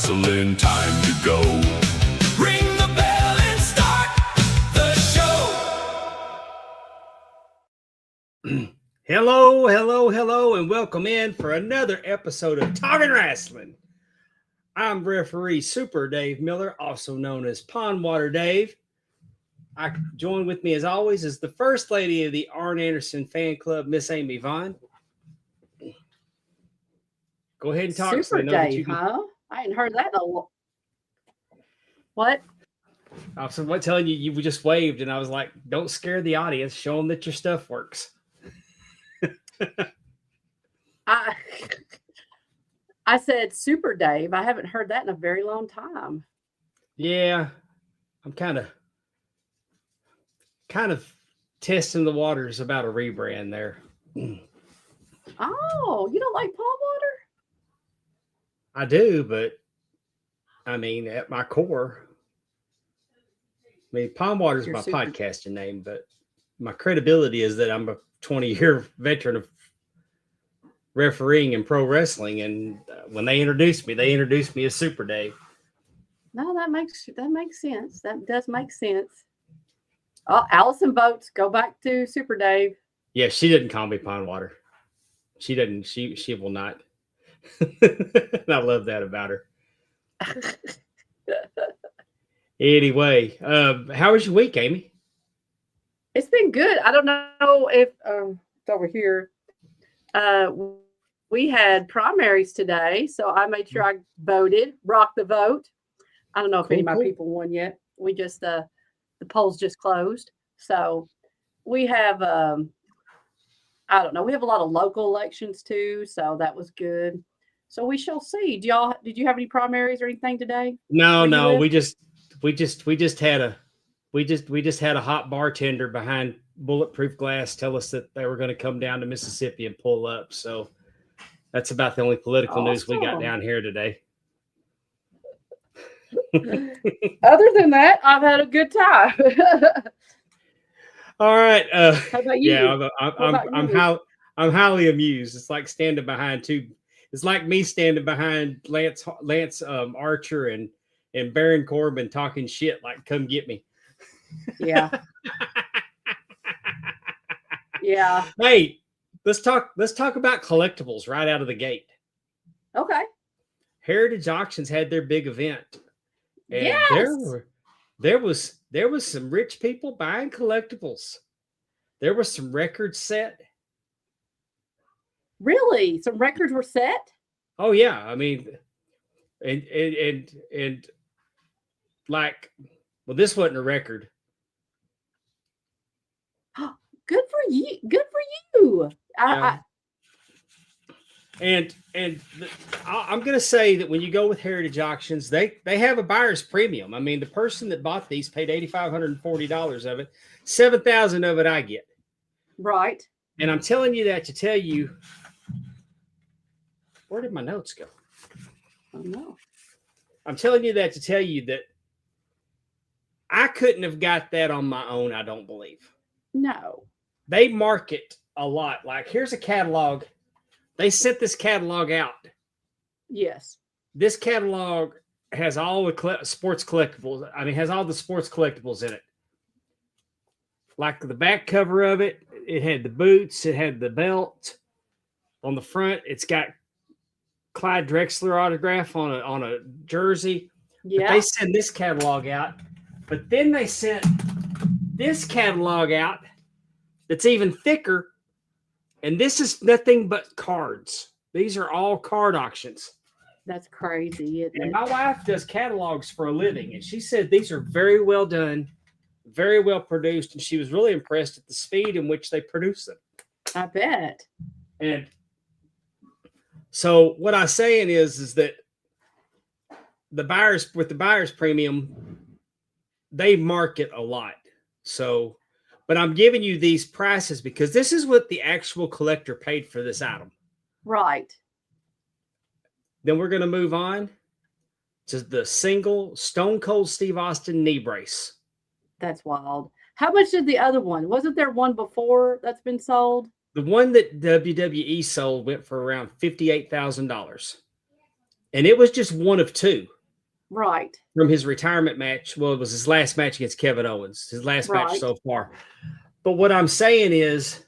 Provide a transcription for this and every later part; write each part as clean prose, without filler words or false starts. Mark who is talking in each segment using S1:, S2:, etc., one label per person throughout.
S1: wrestling, time to go. Ring the bell and start the show.
S2: Hello, and welcome in for another episode of Talking Wrestling. I'm referee Super Dave Miller, also known as Pondwater Dave. I join with me, as always, is the First Lady of the Arn Anderson fan club, Miss Amy Vaughn. Go ahead and talk.
S3: Super
S2: so I know
S3: Dave,
S2: that you can...
S3: huh? I hadn't heard that in a while. What?
S2: I was telling you, you just waved, and I was like, don't scare the audience. Show them that your stuff works.
S3: I said Super Dave. I haven't heard that in a very long time.
S2: Yeah, I'm kind of testing the waters about a rebrand there.
S3: Oh, you don't like Pondwater?
S2: I do, but I mean, at my core, I mean, Pondwater is my podcasting name, but my credibility is that I'm a 20-year veteran of refereeing and pro wrestling. And when they introduced me as Super Dave.
S3: No, that makes sense. That does make sense. Oh, Allison votes. Go back to Super Dave.
S2: Yeah, she didn't call me Pondwater. She didn't. She will not. I love that about her. Anyway, how was your week, Amy?
S3: It's been good. I don't know if it's over here. We had primaries today, so I made sure I voted, rocked the vote. I don't know if any of my people won yet. We just the polls just closed, so we have I don't know. We have a lot of local elections too, so that was good. So we shall see. Did you have any primaries or anything today?
S2: No. We just had a hot bartender behind bulletproof glass tell us that they were going to come down to Mississippi and pull up. So that's about the only political news we got down here today.
S3: Other than that, I've had a good time.
S2: All right.
S3: How about you?
S2: Yeah, I'm highly amused. It's like standing behind it's like me standing behind Lance Archer and Baron Corbin talking shit like, come get me.
S3: Yeah. Yeah.
S2: Hey, let's talk about collectibles right out of the gate.
S3: Okay.
S2: Heritage Auctions had their big event. And
S3: yes.
S2: there was some rich people buying collectibles. There was some records set.
S3: Really? Some records were set? Oh
S2: yeah. I mean, and like, well, this wasn't a record.
S3: Good for you. Good for you.
S2: And I'm going to say that when you go with Heritage Auctions, they have a buyer's premium. I mean, the person that bought these paid $8,540 of it. $7,000 of it I get.
S3: Right.
S2: And I'm telling you that to tell you, where did my notes go?
S3: I don't know.
S2: I'm telling you that to tell you that I couldn't have got that on my own, I don't believe.
S3: No.
S2: They market a lot. Like, here's a catalog. They sent this catalog out.
S3: Yes.
S2: This catalog has all the sports collectibles. I mean, has all the sports collectibles in it. Like the back cover of it, it had the boots, it had the belt. On the front, it's got Clyde Drexler autograph on a jersey.
S3: Yeah.
S2: But they send this catalog out. But then they sent this catalog out that's even thicker. And this is nothing but cards. These are all card auctions.
S3: That's crazy, isn't it?
S2: And my wife does catalogs for a living. And she said these are very well done, very well produced. And she was really impressed at the speed in which they produce them.
S3: I bet.
S2: And so what I'm saying is that the buyers premium, they market a lot. So, but I'm giving you these prices because this is what the actual collector paid for this item.
S3: Right.
S2: Then we're going to move on to the single Stone Cold Steve Austin knee brace.
S3: That's wild. How much did the other one? Wasn't there one before that's been sold?
S2: The one that WWE sold went for around $58,000. And it was just one of two.
S3: Right.
S2: From his retirement match. Well, it was his last match against Kevin Owens, his last match so far. But what I'm saying is,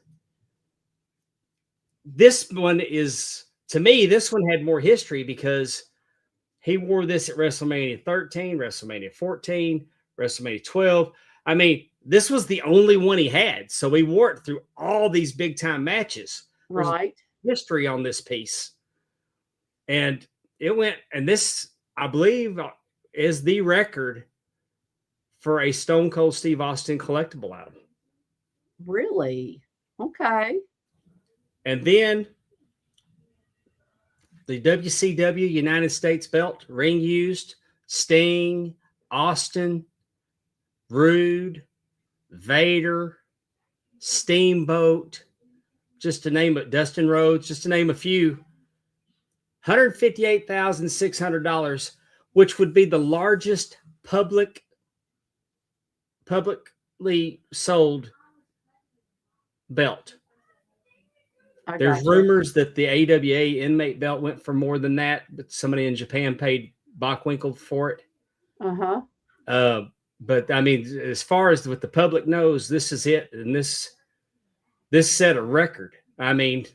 S2: this one is, to me, this one had more history because he wore this at WrestleMania 13, WrestleMania 14, WrestleMania 12. I mean, this was the only one he had. So he wore it through all these big time matches.
S3: Right.
S2: There's history on this piece. And it went, and this, I believe, is the record for a Stone Cold Steve Austin collectible item.
S3: Really? Okay.
S2: And then the WCW United States belt, ring used, Sting, Austin, Rude, Vader, Steamboat, just to name it, Dustin Rhodes, just to name a few, $158,600, which would be the largest publicly sold belt. There's rumors that the AWA inmate belt went for more than that, but somebody in Japan paid Bockwinkel for it. But I mean, as far as what the public knows, this is it, and this set a record. I mean,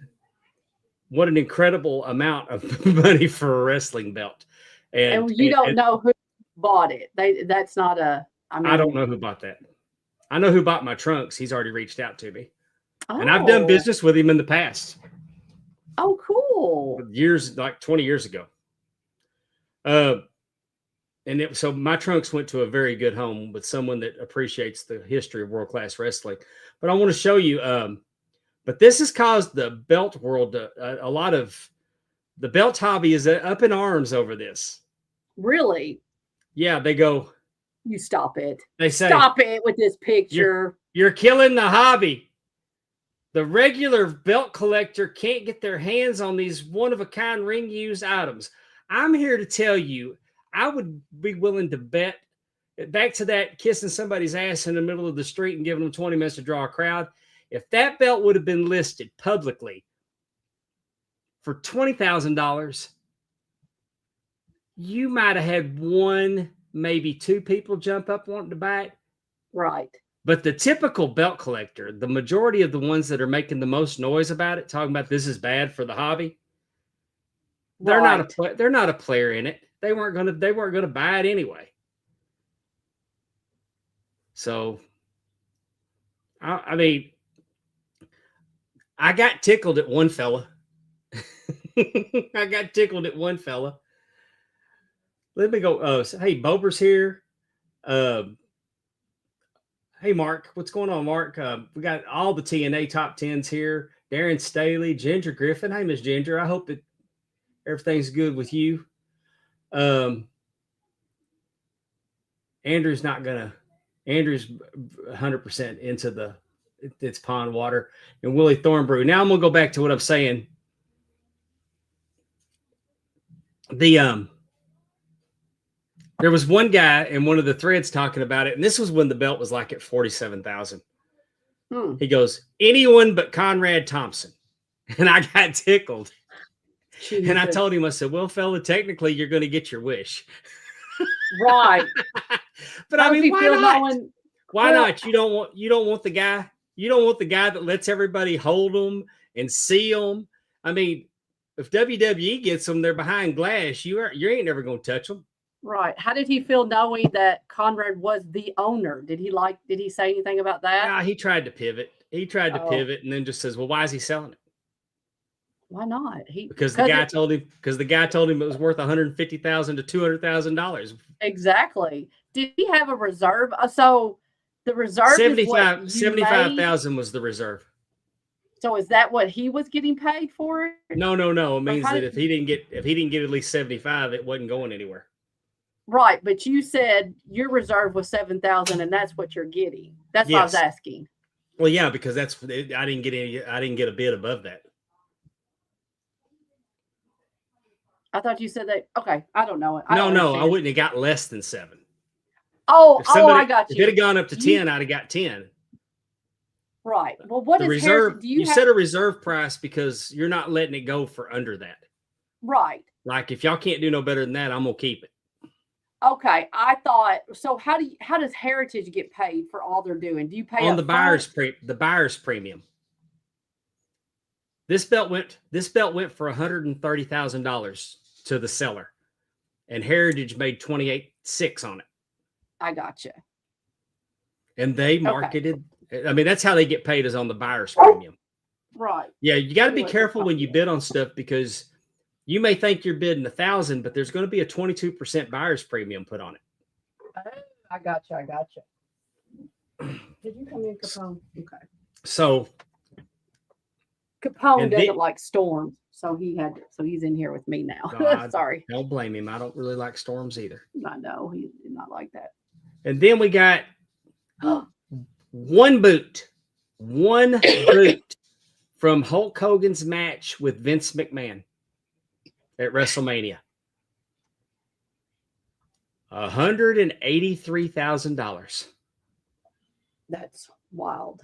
S2: what an incredible amount of money for a wrestling belt. And
S3: you don't know who bought it. That's not a.
S2: I don't know who bought that. I know who bought my trunks. He's already reached out to me. And I've done business with him in the past.
S3: Oh, cool.
S2: Years, like 20 years ago. So my trunks went to a very good home with someone that appreciates the history of world-class wrestling. But I want to show you, but this has caused the belt world, a lot of, the belt hobby is up in arms over this.
S3: Really?
S2: Yeah, they go.
S3: You stop it.
S2: They say,
S3: stop it with this picture.
S2: You're killing the hobby. The regular belt collector can't get their hands on these one-of-a-kind ring-used items. I'm here to tell you, I would be willing to bet, back to that kissing somebody's ass in the middle of the street and giving them 20 minutes to draw a crowd. If that belt would have been listed publicly for $20,000, you might have had one, maybe two people jump up wanting to buy it.
S3: Right.
S2: But the typical belt collector, the majority of the ones that are making the most noise about it, talking about this is bad for the hobby, they're not a player in it. They weren't gonna buy it anyway. So, I mean, I got tickled at one fella. Let me go. Hey, Bober's here. Hey, Mark, what's going on, Mark? We got all the TNA top 10s here. Darren Staley, Ginger Griffin. Hey, Miss Ginger. I hope that everything's good with you. Andrew's 100% into it's pond water. And Willie Thornbrew. Now I'm going to go back to what I'm saying. There was one guy in one of the threads talking about it, and this was when the belt was like at $47,000. He goes, anyone but Conrad Thompson. And I got tickled. Jesus. And I told him, I said, well, fella, technically you're going to get your wish.
S3: Right.
S2: But I mean, why not? Why not? You don't want the guy that lets everybody hold them and see them. I mean, if WWE gets them, they're behind glass. You ain't never going to touch them.
S3: Right. How did he feel knowing that Conrad was the owner? Did he say anything about that?
S2: Yeah, he tried to pivot. Pivot and then just says, well, why is he selling it?
S3: Why not?
S2: Because the guy told him it was worth $150,000 to $200,000.
S3: Exactly. Did he have a reserve? So the reserve
S2: 75,000 was the reserve.
S3: So is that what he was getting paid for?
S2: No. It means that if he didn't get at least 75, it wasn't going anywhere.
S3: Right, but you said your reserve was 7,000, and that's what you're getting. That's what I was asking.
S2: Well, yeah, because I didn't get a bid above that.
S3: I thought you said that. Okay, I don't know it.
S2: No, I wouldn't have got less than 7.
S3: I got you.
S2: If it had gone up to 10, I'd have got 10.
S3: Right. Well, what is
S2: reserve? You set a reserve price because you're not letting it go for under that.
S3: Right.
S2: Like if y'all can't do no better than that, I'm gonna keep it.
S3: Okay. I thought so. How does Heritage get paid for all they're doing? Do you pay
S2: On
S3: up
S2: the buyer's premium. This belt went for $130,000 to the seller, and Heritage made 28.6 on it.
S3: I gotcha.
S2: And they marketed. I mean, that's how they get paid, is on the buyer's premium.
S3: Right.
S2: Yeah, you got to be careful when you bid on stuff, because you may think you're bidding 1,000, but there's going to be a 22% buyer's premium put on it.
S3: I gotcha. Did you come in, Capone? Okay.
S2: So
S3: Capone doesn't like storms, so he's in here with me now.
S2: No,
S3: Sorry.
S2: Don't blame him. I don't really like storms either.
S3: I know he's not like that.
S2: And then we got one boot from Hulk Hogan's match with Vince McMahon at WrestleMania. $183,000
S3: That's wild.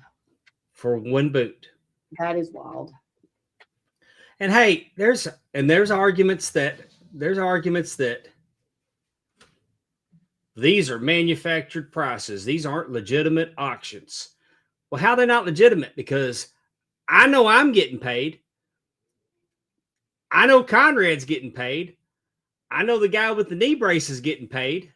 S2: for one boot.
S3: That is wild.
S2: And hey, there's arguments that these are manufactured prices. These aren't legitimate auctions. Well, how are they not legitimate? Because I know I'm getting paid. I know Conrad's getting paid. I know the guy with the knee brace is getting paid.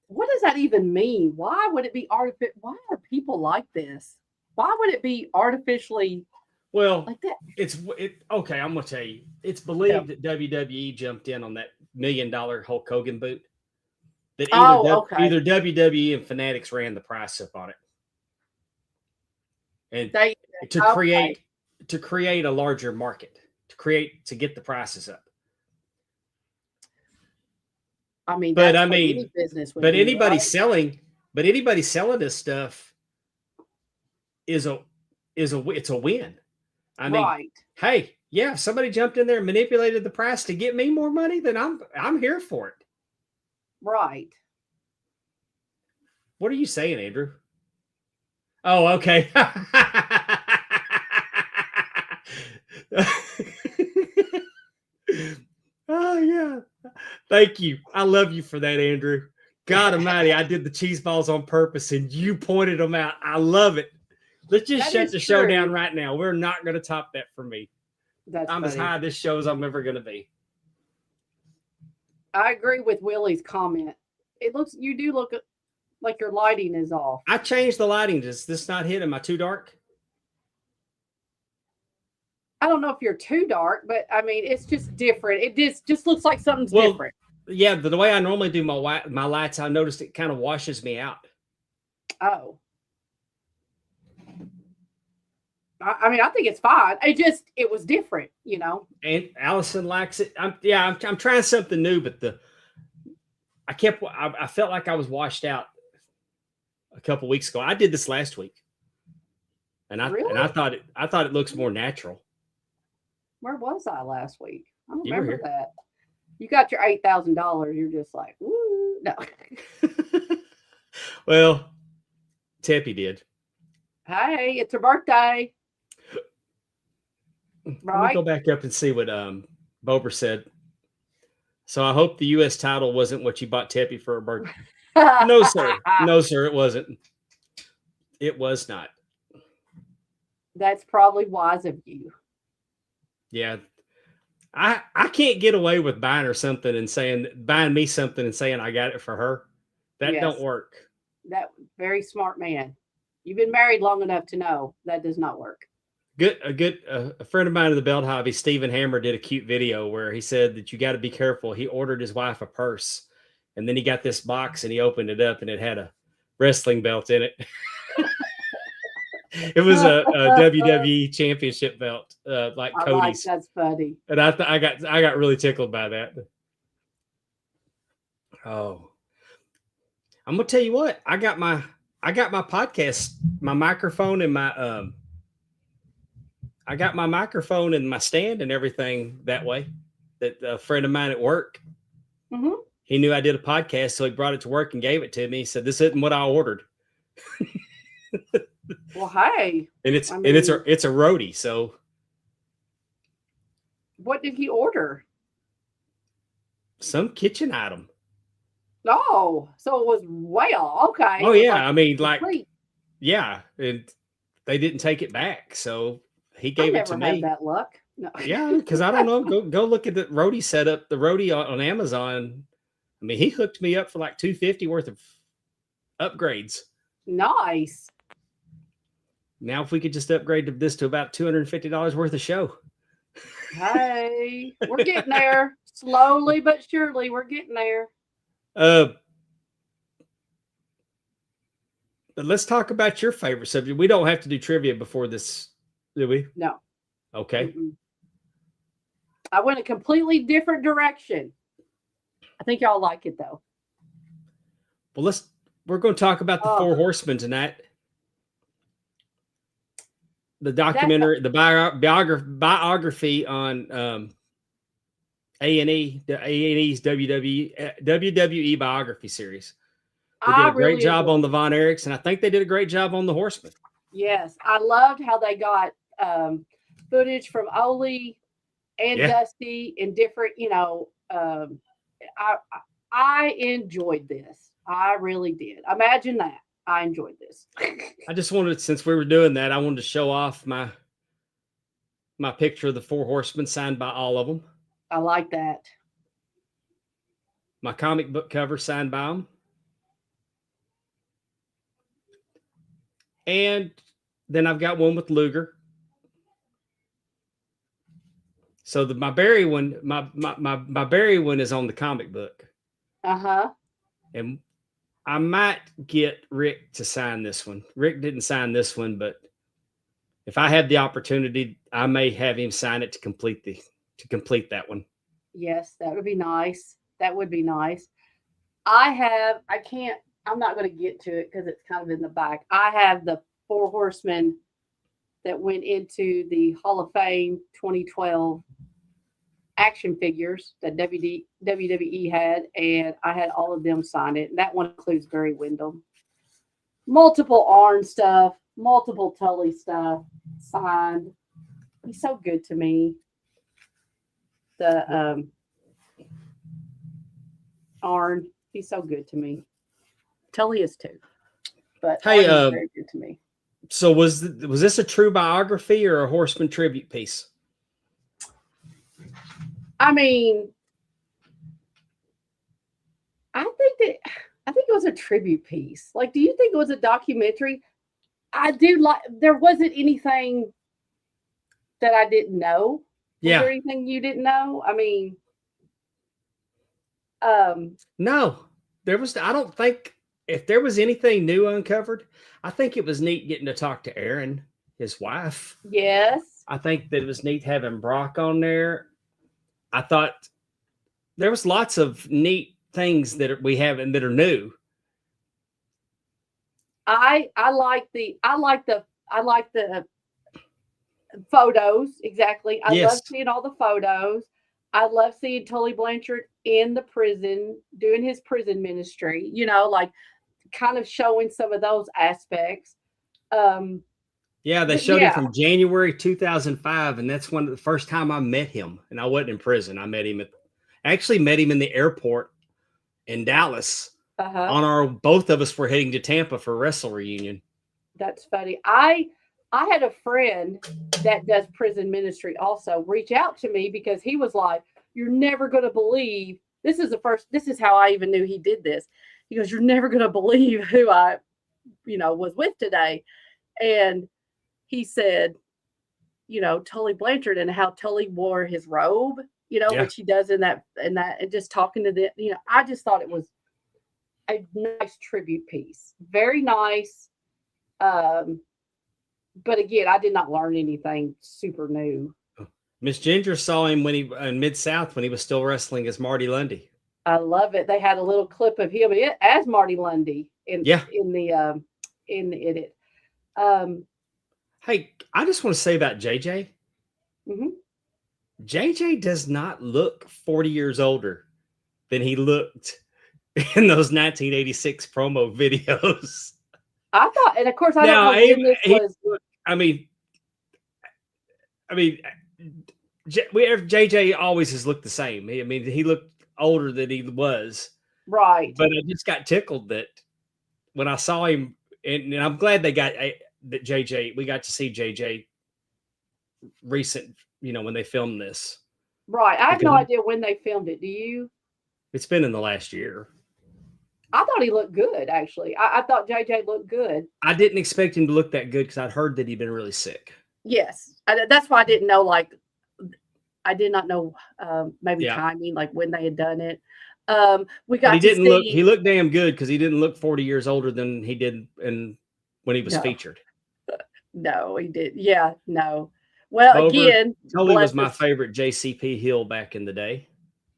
S3: What does that even mean? Why would it be artificial? Why are people like this? Why would it be artificially like that?
S2: Okay, I'm gonna tell you. It's believed that WWE jumped in on that $1 million Hulk Hogan boot. That either WWE and Fanatics ran the price up on it. And to create a larger market, to get the prices up.
S3: I mean,
S2: any business would do, anybody right? selling this stuff it's a win. I mean, right. Hey, yeah, if somebody jumped in there and manipulated the price to get me more money, then I'm here for it.
S3: Right.
S2: What are you saying, Andrew? Oh, okay. Oh, yeah. Thank you. I love you for that, Andrew. God almighty, I did the cheese balls on purpose and you pointed them out. I love it. Let's just shut the show down right now. We're not going to top that for me. I'm as high this show as I'm ever going to be.
S3: I agree with Willie's comment. You do look like your lighting is off.
S2: I changed the lighting. Does this not hit? Am I too dark?
S3: I don't know if you're too dark, but I mean, it's just different. It just looks like something's different.
S2: Yeah, the way I normally do my lights, I noticed it kind of washes me out.
S3: Oh. I mean, I think it's fine. It was different, you know.
S2: And Allison likes it. I'm trying something new, but I felt like I was washed out a couple weeks ago. I did this last week, and I thought it looks more natural.
S3: Where was I last week? I don't remember that. You got your $8,000. You're just like, woo, no.
S2: Well, Teppy did.
S3: Hey, it's her birthday.
S2: Right. Let me go back up and see what Bober said. So I hope the U.S. title wasn't what you bought Teppy for her birthday. No, sir. No, sir, it wasn't. It was not.
S3: That's probably wise of you.
S2: Yeah. I can't get away with buying me something and saying I got it for her. That don't work.
S3: That very smart man. You've been married long enough to know that does not work.
S2: A friend of mine in the belt hobby, Stephen Hammer, did a cute video where he said that you got to be careful. He ordered his wife a purse, and then he got this box and he opened it up and it had a wrestling belt in it. It was a WWE championship belt, like Cody's.
S3: That's funny.
S2: And I got really tickled by that. Oh, I'm gonna tell you what. I got my podcast, my microphone, and my I got my microphone and my stand and everything that way. That a friend of mine at work, he knew I did a podcast, so he brought it to work and gave it to me. He said, "This isn't what I ordered."
S3: Well, hey,
S2: and it's a roadie, so
S3: What did he order?
S2: Some kitchen item.
S3: Oh, so it was well. Okay.
S2: Oh
S3: It was
S2: yeah,
S3: like
S2: I mean,
S3: a
S2: like,
S3: treat.
S2: yeah, and they didn't take it back, so he
S3: I
S2: gave it to
S3: never had
S2: me.
S3: that luck. No.
S2: Yeah, because I don't know. Go look at the roadie setup, the roadie on Amazon. I mean, he hooked me up for like $250 worth of upgrades.
S3: Nice.
S2: Now, if we could just upgrade this to about $250 worth of show.
S3: Hey, we're getting there. Slowly but surely, we're getting there.
S2: But let's talk about your favorite subject. We don't have to do trivia before this, do we?
S3: No.
S2: Okay.
S3: Mm-mm. I went a completely different direction. I think y'all like it though.
S2: Well, we're going to talk about the Four Horsemen tonight. The documentary, the biography on A&E, the A&E's WWE biography series. They did a great job on the Von Erichs, and I think they did a great job on the Horsemen.
S3: Yes, I loved how they got footage from Ole and Dusty and different, I enjoyed this. I really did. Imagine that. I enjoyed this.
S2: I just wanted, since we were doing that, I wanted to show off my picture of the Four Horsemen signed by all of them.
S3: I like that.
S2: My comic book cover signed by them. And then I've got one with Luger. So my Barry one, my Barry one is on the comic book.
S3: Uh-huh.
S2: And I might get Rick to sign this one. Rick didn't sign this one, but if I have the opportunity, I may have him sign it to complete that one.
S3: Yes, that would be nice. That would be nice. I'm not going to get to it because it's kind of in the back. I have the Four Horsemen that went into the Hall of Fame 2012 action figures that WWE had, and I had all of them sign it. And that one includes Barry Windham. Multiple Arn stuff, multiple Tully stuff signed. He's so good to me. The Arn, he's so good to me. Tully is too. But
S2: hey,
S3: Arn is very good to me.
S2: So was this a true biography or a Horseman tribute piece?
S3: I mean, I think it was a tribute piece. Like, do you think it was a documentary? I do like. There wasn't anything that I didn't know. Was there anything you didn't know? I mean,
S2: no, there was. I don't think if there was anything new uncovered. I think it was neat getting to talk to Erin, his wife.
S3: Yes.
S2: I think that it was neat having Brock on there. I thought there was lots of neat things that we have and that are new.
S3: I like the photos. Exactly. I love seeing all the photos. I love seeing Tully Blanchard in the prison doing his prison ministry, like kind of showing some of those aspects.
S2: They showed him from January 2005, and that's the first time I met him. And I wasn't in prison. I met him in the airport in Dallas. Both of us were heading to Tampa for a wrestle reunion.
S3: That's funny. I had a friend that does prison ministry also reach out to me because he was like, "You're never going to believe this is how I even knew he did this." He goes, "You're never going to believe who I, was with today." And he said, Tully Blanchard and how Tully wore his robe, which he does in that, and just talking to them, I just thought it was a nice tribute piece. Very nice. But again, I did not learn anything super new.
S2: Miss Ginger saw him when he in Mid-South when he was still wrestling as Marty Lundy.
S3: I love it. They had a little clip of him as Marty Lundy in the edit.
S2: Hey, I just want to say about JJ.
S3: Mm-hmm.
S2: JJ does not look 40 years older than he looked in those 1986 promo videos.
S3: I thought, and of course, I don't know when this was.
S2: I mean, JJ always has looked the same. I mean, he looked older than he was.
S3: Right.
S2: But I just got tickled that when I saw him, and I'm glad they got that JJ. We got to see JJ recent, when they filmed this.
S3: Right. I have no idea when they filmed it. Do you?
S2: It's been in the last year.
S3: I thought he looked good, actually. I thought JJ looked good.
S2: I didn't expect him to look that good because I'd heard that he'd been really sick.
S3: Yes. That's why I didn't know, I did not know maybe timing, like when they had done it. We got to see.
S2: He looked damn good because he didn't look 40 years older than he did when he was featured.
S3: No, he did. Yeah, no. Well, again,
S2: Tully was my favorite JCP heel back in the day.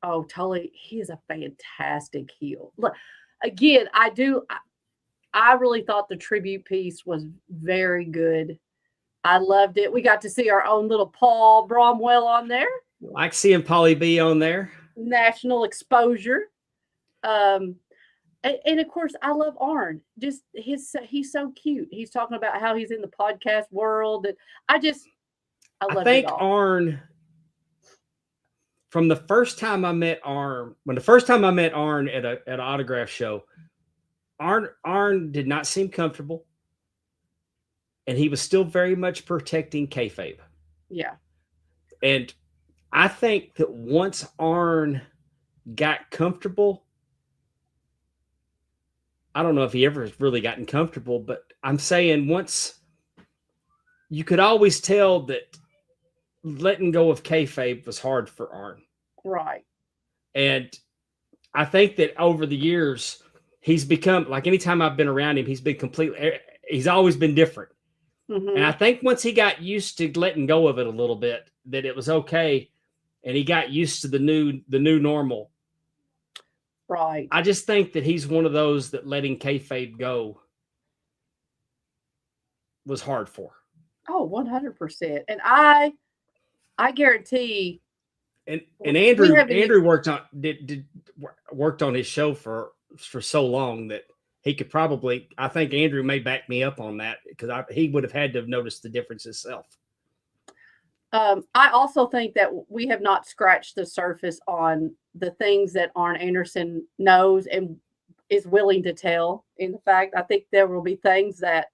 S3: Oh, Tully, he is a fantastic heel. Look, again, I really thought the tribute piece was very good. I loved it. We got to see our own little Paul Bromwell on there.
S2: I like seeing Polly B on there.
S3: National exposure. And of course, I love Arn. Just he's so cute. He's talking about how he's in the podcast world. And I think
S2: Arn, from the first time I met Arn, at an autograph show, Arn did not seem comfortable. And he was still very much protecting kayfabe.
S3: Yeah.
S2: And I think that once Arn got comfortable, I don't know if he ever has really gotten comfortable, but I'm saying once you could always tell that letting go of kayfabe was hard for Arn.
S3: Right.
S2: And I think that over the years, he's become, like anytime I've been around him, he's always been different.
S3: Mm-hmm.
S2: And I think once he got used to letting go of it a little bit, that it was okay. And he got used to the new normal.
S3: Right.
S2: I just think that he's one of those that letting kayfabe go was hard for.
S3: Oh, 100%. And I guarantee.
S2: And Andrew worked on his show for so long that he could probably, I think Andrew may back me up on that because he would have had to have noticed the difference himself.
S3: I also think that we have not scratched the surface on the things that Arn Anderson knows and is willing to tell. In fact, I think there will be things that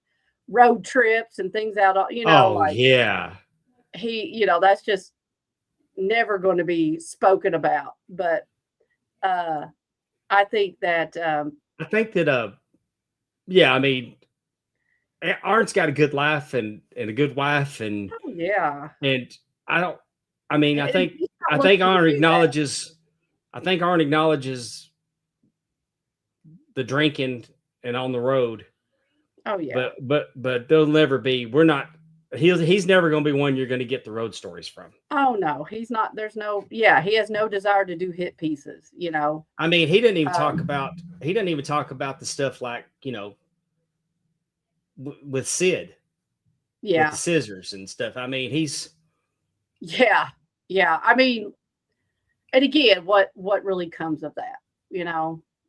S3: road trips and things out,
S2: yeah.
S3: That's just never going to be spoken about. But I think that,
S2: I mean, Arn's got a good laugh and a good wife, and and I think Arn acknowledges the drinking and on the road.
S3: Oh yeah.
S2: But they'll never be. He's never going to be one you're going to get the road stories from.
S3: Oh no, he's not. He has no desire to do hit pieces,
S2: I mean, he didn't even talk about the stuff like, with Sid.
S3: Yeah.
S2: With the scissors and stuff. I mean,
S3: yeah. I mean, and again, what really comes of that,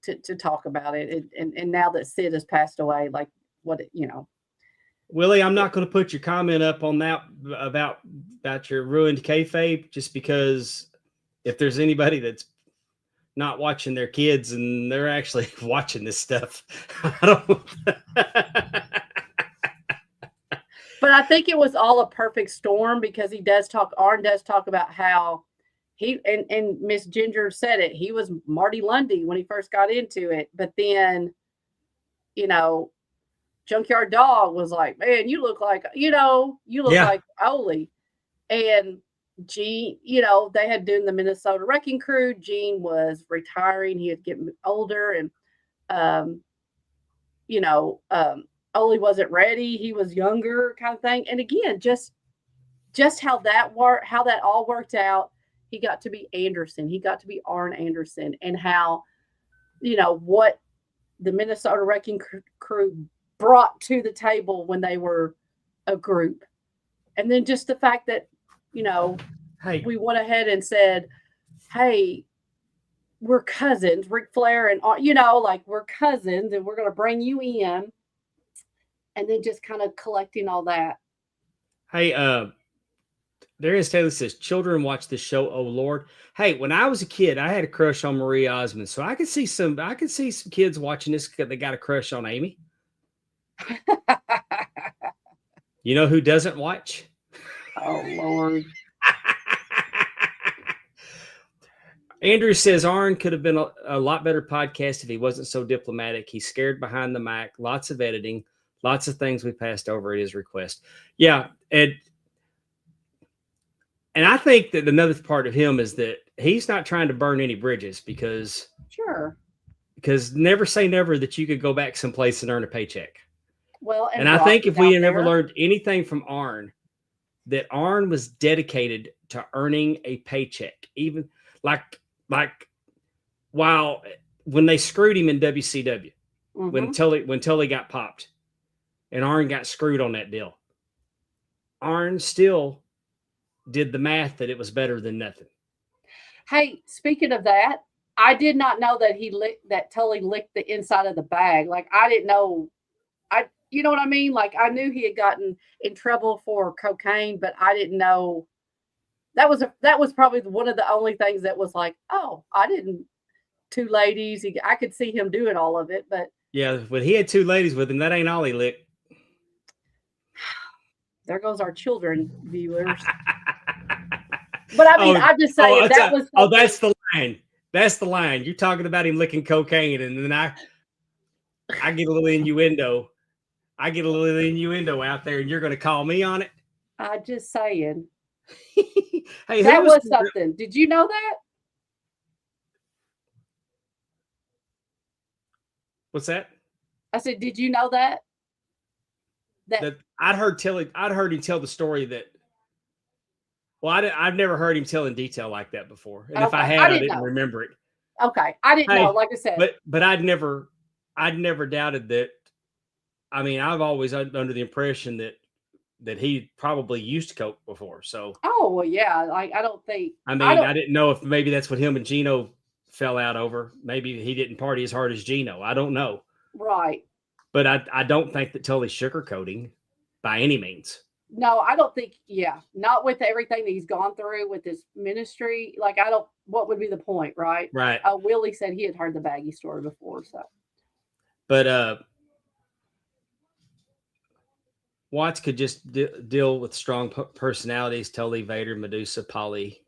S3: to talk about it. And now that Sid has passed away, like
S2: Willie, I'm not going to put your comment up on that about your ruined kayfabe, just because if there's anybody that's not watching their kids and they're actually watching this stuff, I don't.
S3: But I think it was all a perfect storm because Arn does talk about how he and Miss Ginger said it. He was Marty Lundy when he first got into it, but then, Junkyard Dog was like, man, you look like, like Ole. And Gene, they had done the Minnesota Wrecking Crew. Gene was retiring. He had getting older and, Ole wasn't ready. He was younger kind of thing. And again, just how that all worked out. He got to be Anderson. He got to be Arn Anderson, and how, what the Minnesota Wrecking Crew brought to the table when they were a group. And then just the fact that, we went ahead and said, hey, we're cousins, Ric Flair and, we're cousins and we're going to bring you in. And then just kind of collecting all that.
S2: Hey, Darius Taylor says, children watch the show. Oh Lord. Hey, when I was a kid, I had a crush on Marie Osmond. So I could see some kids watching this that got a crush on Amy. You know who doesn't watch?
S3: Oh Lord.
S2: Andrew says Arn could have been a lot better podcast if he wasn't so diplomatic. He's scared behind the mic, lots of editing, lots of things we passed over at his request. Yeah, and I think that another part of him is that he's not trying to burn any bridges because never say never that you could go back someplace and earn a paycheck.
S3: Well,
S2: and I think if we had ever learned anything from Arn, that Arn was dedicated to earning a paycheck, even like while when they screwed him in WCW, when Tully got popped, and Arn got screwed on that deal. Arn still did the math that it was better than nothing.
S3: Hey, speaking of that, I did not know that Tully licked the inside of the bag. Like I didn't know. You know what I mean? Like I knew he had gotten in trouble for cocaine, but I didn't know that was probably one of the only things that was like, oh, I didn't. Two ladies. I could see him doing all of it, but
S2: yeah, but he had two ladies with him. That ain't all he licked.
S3: There goes our children viewers. But I mean, I'm just saying was.
S2: Oh, that's the line. That's the line. You're talking about him licking cocaine, and then I get a little innuendo. I get a little innuendo out there, and you're going to call me on it.
S3: I'm just saying.
S2: Hey,
S3: that was something. Did you know that?
S2: What's that?
S3: I said, did you know that?
S2: That I'd heard him tell the story that. Well, I've never heard him tell in detail like that before, and if I had, I didn't remember it.
S3: Okay, I didn't know. Like I said,
S2: but I'd never doubted that. I mean, I've always under the impression that he probably used coke before. So.
S3: Oh well, yeah. Like I don't think.
S2: I mean, I didn't know if maybe that's what him and Gino fell out over. Maybe he didn't party as hard as Gino. I don't know.
S3: Right.
S2: But I don't think that Tully's sugarcoating by any means.
S3: No, I don't think. Yeah, not with everything that he's gone through with his ministry. Like I don't. What would be the point, right?
S2: Right.
S3: Willie said he had heard the baggy story before, so.
S2: But Watts could just deal with strong personalities. Tully, Vader, Medusa, Polly.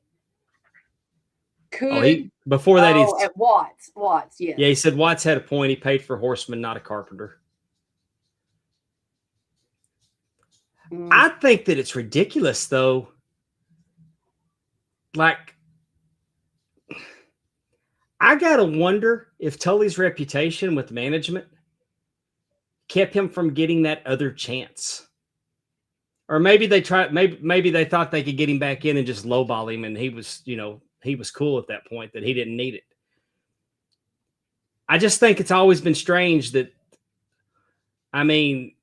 S2: Before that, he's
S3: at Watts, yes.
S2: Yeah, he said Watts had a point. He paid for Horsemen, not a carpenter. I think that it's ridiculous, though. Like, I gotta wonder if Tully's reputation with management kept him from getting that other chance. Or maybe they tried. Maybe they thought they could get him back in and just lowball him, and he was cool at that point that he didn't need it. I just think it's always been strange that. I mean,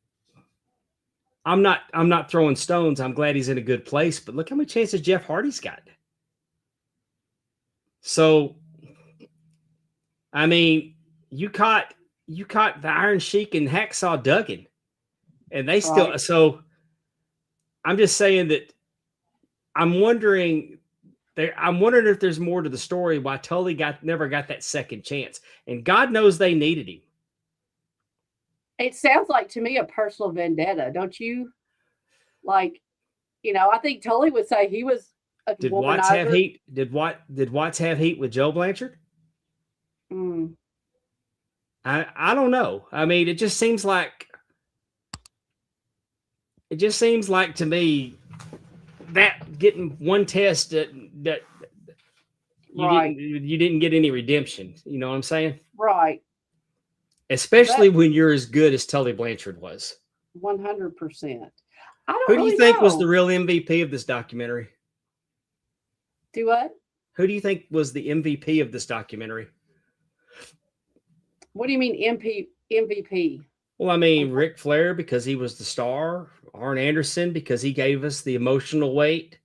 S2: I'm not throwing stones. I'm glad he's in a good place, but look how many chances Jeff Hardy's got. So, I mean, you caught the Iron Sheik and Hacksaw Duggan, and they still. Right. So, I'm just saying that I'm wondering if there's more to the story why Tully never got that second chance, and God knows they needed him.
S3: It sounds like to me a personal vendetta, don't you? Like, I think Tully would say he was a
S2: Did
S3: womanizer.
S2: Watts have heat? Did Watts have heat with Joe Blanchard? I don't know. I mean, it just seems like to me that getting one test that you didn't get any redemption. You know what I'm saying?
S3: Right.
S2: Especially when you're as good as Tully Blanchard was.
S3: 100%.
S2: Who do you think was the real MVP of this documentary?
S3: Do what?
S2: Who do you think was the MVP of this documentary?
S3: What do you mean MVP?
S2: Well, I mean, Ric Flair because he was the star. Arn Anderson because he gave us the emotional weight.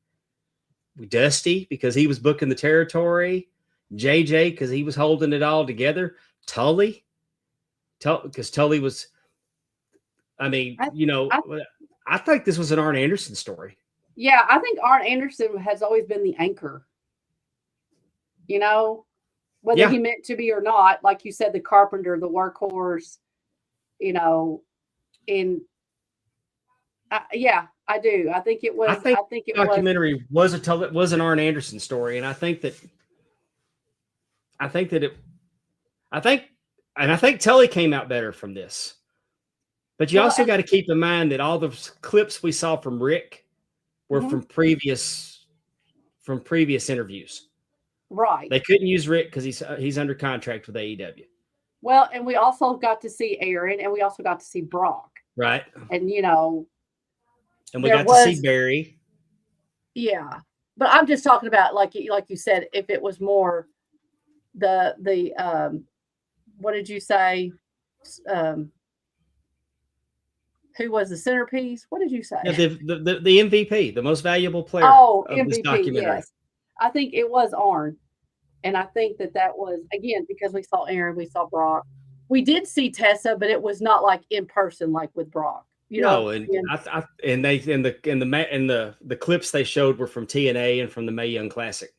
S2: Dusty because he was booking the territory. JJ because he was holding it all together. Tully because Tully was, I mean, I think this was an Arn Anderson story.
S3: Yeah, I think Arn Anderson has always been the anchor. You know, whether he meant to be or not, like you said, the carpenter, the workhorse, you know, and yeah, I do. I think it was. I think it was.
S2: Documentary was an Arn Anderson story, and I think that Tully came out better from this. But you also got to keep in mind that all the clips we saw from Rick were from previous interviews.
S3: Right.
S2: They couldn't use Rick because he's under contract with AEW.
S3: Well, and we also got to see Aaron, and we also got to see Brock.
S2: Right.
S3: And you know,
S2: and we got to see Barry.
S3: Yeah, but I'm just talking about like you said, if it was more the what did you say? Who was the centerpiece? What did you say?
S2: Yeah, the MVP, the most valuable player.
S3: Oh,
S2: of
S3: MVP.
S2: This documentary.
S3: Yes, I think it was Arn, and I think that was again because we saw Aaron, we saw Brock. We did see Tessa, but it was not like in person like with Brock. You know,
S2: and the clips they showed were from TNA and from the Mae Young Classic.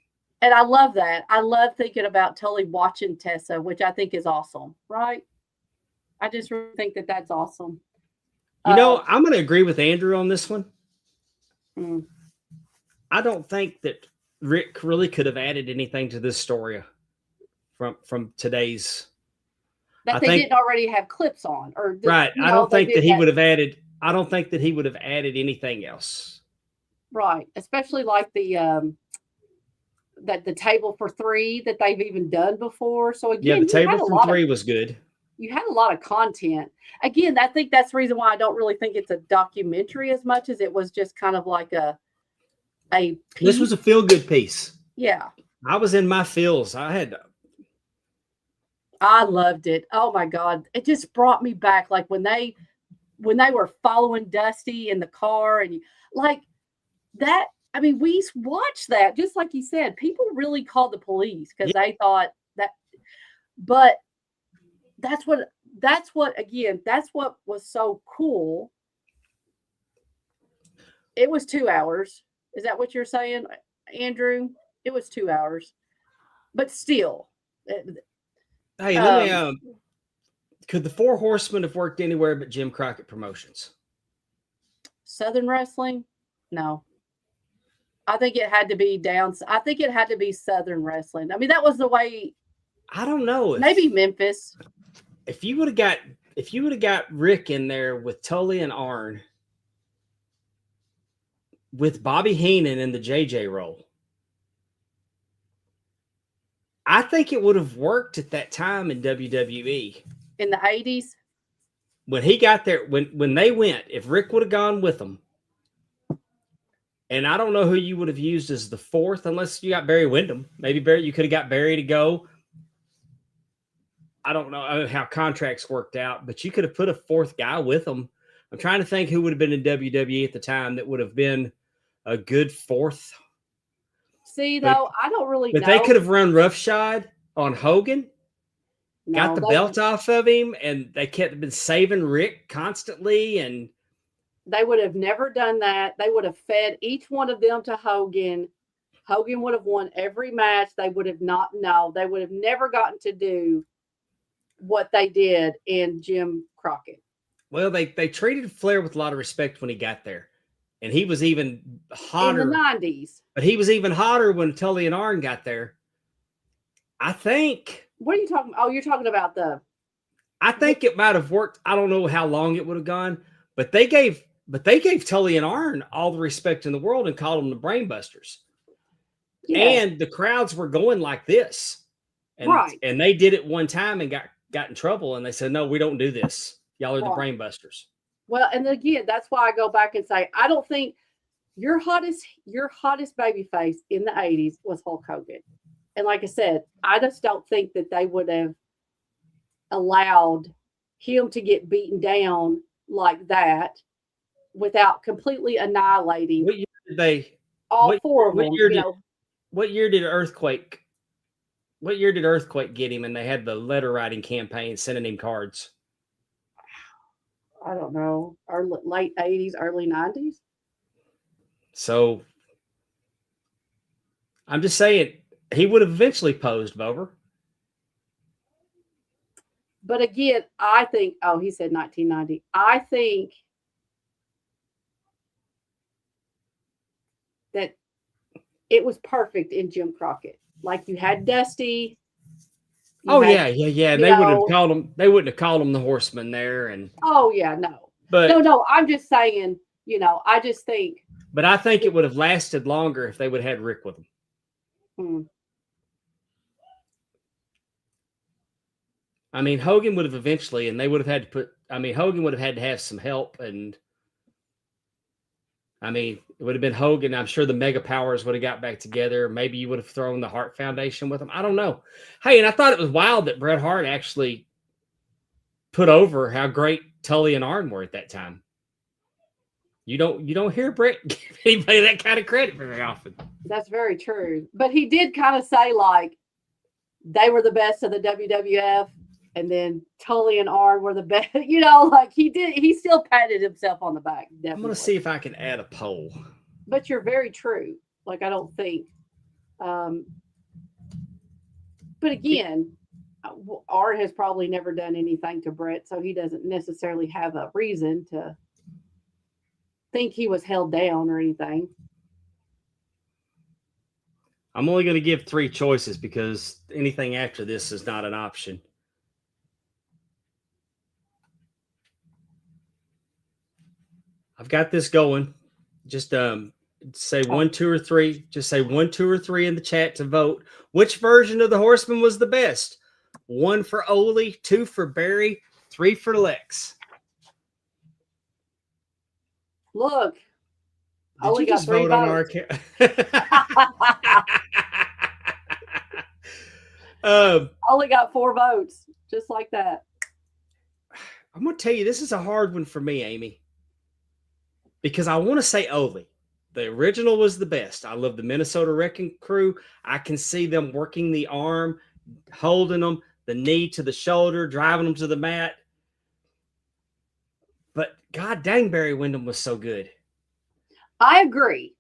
S3: And I love that. I love thinking about Tully watching Tessa, which I think is awesome, right? I just really think that that's awesome.
S2: You know, I'm going to agree with Andrew on this one. I don't think that Rick really could have added anything to this story from today's.
S3: That they didn't already have clips on, or
S2: right. I don't think that he would have added. I don't think that he would have added anything else.
S3: Right, especially like the table for three that they've even done before. So again,
S2: the table for three was good.
S3: You had a lot of content. Again, I think that's the reason why I don't really think it's a documentary as much as it was just kind of like a piece.
S2: This was a feel-good piece.
S3: Yeah.
S2: I was in my feels.
S3: I loved it. Oh my God. It just brought me back. Like when they were following Dusty in the car and like that. I mean, we watched that just like you said, people really called the police because they thought that, but that's what was so cool. It was 2 hours. Is that what you're saying, Andrew? It was 2 hours, but still.
S2: Hey, let me. Could the Four Horsemen have worked anywhere but Jim Crockett Promotions?
S3: Southern Wrestling? No. I think it had to be I think it had to be Southern Wrestling. I mean, that was the way.
S2: I don't know.
S3: Maybe Memphis.
S2: If you would have got Rick in there with Tully and Arn, with Bobby Heenan in the JJ role, I think it would have worked at that time in WWE.
S3: In the 80s?
S2: When he got there, when they went, if Rick would have gone with them, and I don't know who you would have used as the fourth, unless you got Barry Windham. Maybe you could have got Barry to go. I don't know how contracts worked out, but you could have put a fourth guy with them. I'm trying to think who would have been in WWE at the time that would have been a good fourth.
S3: See, though, I don't really know.
S2: But they could have run roughshod on Hogan, got the belt off of him, and they kept been saving Rick constantly. And
S3: they would have never done that. They would have fed each one of them to Hogan. Hogan would have won every match. They would have they would have never gotten to do what they did in Jim Crockett.
S2: Well, they treated Flair with a lot of respect when he got there. And he was even hotter.
S3: In the 90s.
S2: But he was even hotter when Tully and Arn got there. I think.
S3: What are you talking about? Oh, you're talking about
S2: I think it might have worked. I don't know how long it would have gone. But they gave Tully and Arn all the respect in the world and called them the Brainbusters. Yeah. And the crowds were going like this. And,
S3: right.
S2: And they did it one time and got in trouble. And they said, no, we don't do this. Y'all are the Brainbusters.
S3: Well, and again, that's why I go back and say, I don't think your hottest babyface in the 80s was Hulk Hogan. And like I said, I just don't think that they would have allowed him to get beaten down like that without completely annihilating
S2: what year did they,
S3: all
S2: what,
S3: four of
S2: what
S3: them.
S2: Year what year did Earthquake get him and they had the letter writing campaign sending him cards?
S3: I don't know, late 80s, early 90s.
S2: So I'm just saying he would have eventually posed, Bober.
S3: But again, I think, oh, he said 1990. I think that it was perfect in Jim Crockett. Like you had Dusty.
S2: Yeah. And they wouldn't have called him. They wouldn't have called him the Horsemen there. And
S3: oh yeah, no.
S2: But
S3: no. I'm just saying. I just think.
S2: But I think it would have lasted longer if they would have had Rick with them. I mean, Hogan would have eventually, and they would have had to Hogan would have had to have some help. And I mean, it would have been Hogan. I'm sure the Mega Powers would have got back together. Maybe you would have thrown the Hart Foundation with them. I don't know. Hey, and I thought it was wild that Bret Hart actually put over how great Tully and Arn were at that time. You don't hear Bret give anybody that kind of credit very often.
S3: That's very true. But he did kind of say like they were the best of the WWF, and then Tully and Arn were the best. Like he did. He still patted himself on the back. Definitely.
S2: I'm going to see if I can add a poll.
S3: But you're very true. Like I don't think. But again, Arn has probably never done anything to Bret, so he doesn't necessarily have a reason to think he was held down or anything.
S2: I'm only going to give 3 choices because anything after this is not an option. I've got this going. Just say 1, 2, or 3. Just say 1, 2, or 3 in the chat to vote. Which version of the Horseman was the best? 1 for Ole, 2 for Barry, 3 for Lex.
S3: Look,
S2: Did you just vote on our account?
S3: Only got 4 votes, just like that.
S2: I'm going to tell you, this is a hard one for me, Amy, because I want to say Ole. The original was the best. I love the Minnesota Wrecking Crew. I can see them working the arm, holding them, the knee to the shoulder, driving them to the mat. But God dang, Barry Windham was so good.
S3: I agree.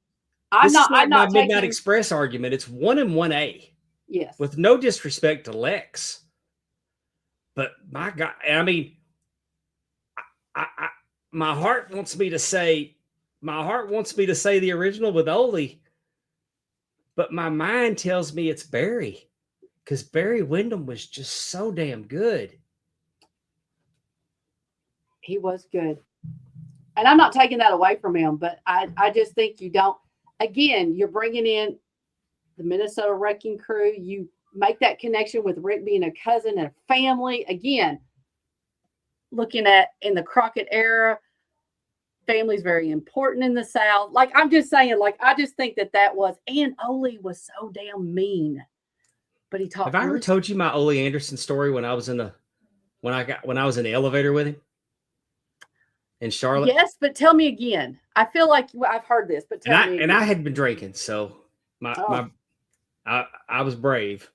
S2: I'm not my Midnight Express argument. It's 1 and 1A.
S3: Yes.
S2: With no disrespect to Lex. But my God, I mean, my heart wants me to say the original with Ole. But my mind tells me it's Barry. Because Barry Windham was just so damn good.
S3: He was good. And I'm not taking that away from him, but I just think you don't. Again, you're bringing in the Minnesota Wrecking Crew. You make that connection with Rick being a cousin and a family. Again, looking at in the Crockett era, family's very important in the South. Like, I'm just saying, like, I just think that was, and Ole was so damn mean. But he talked.
S2: Have I ever told you my Ole Anderson story when I was in the elevator with him? In Charlotte?
S3: Yes, but tell me again. I feel like I've heard this, but tell me again.
S2: And I had been drinking, so I was brave.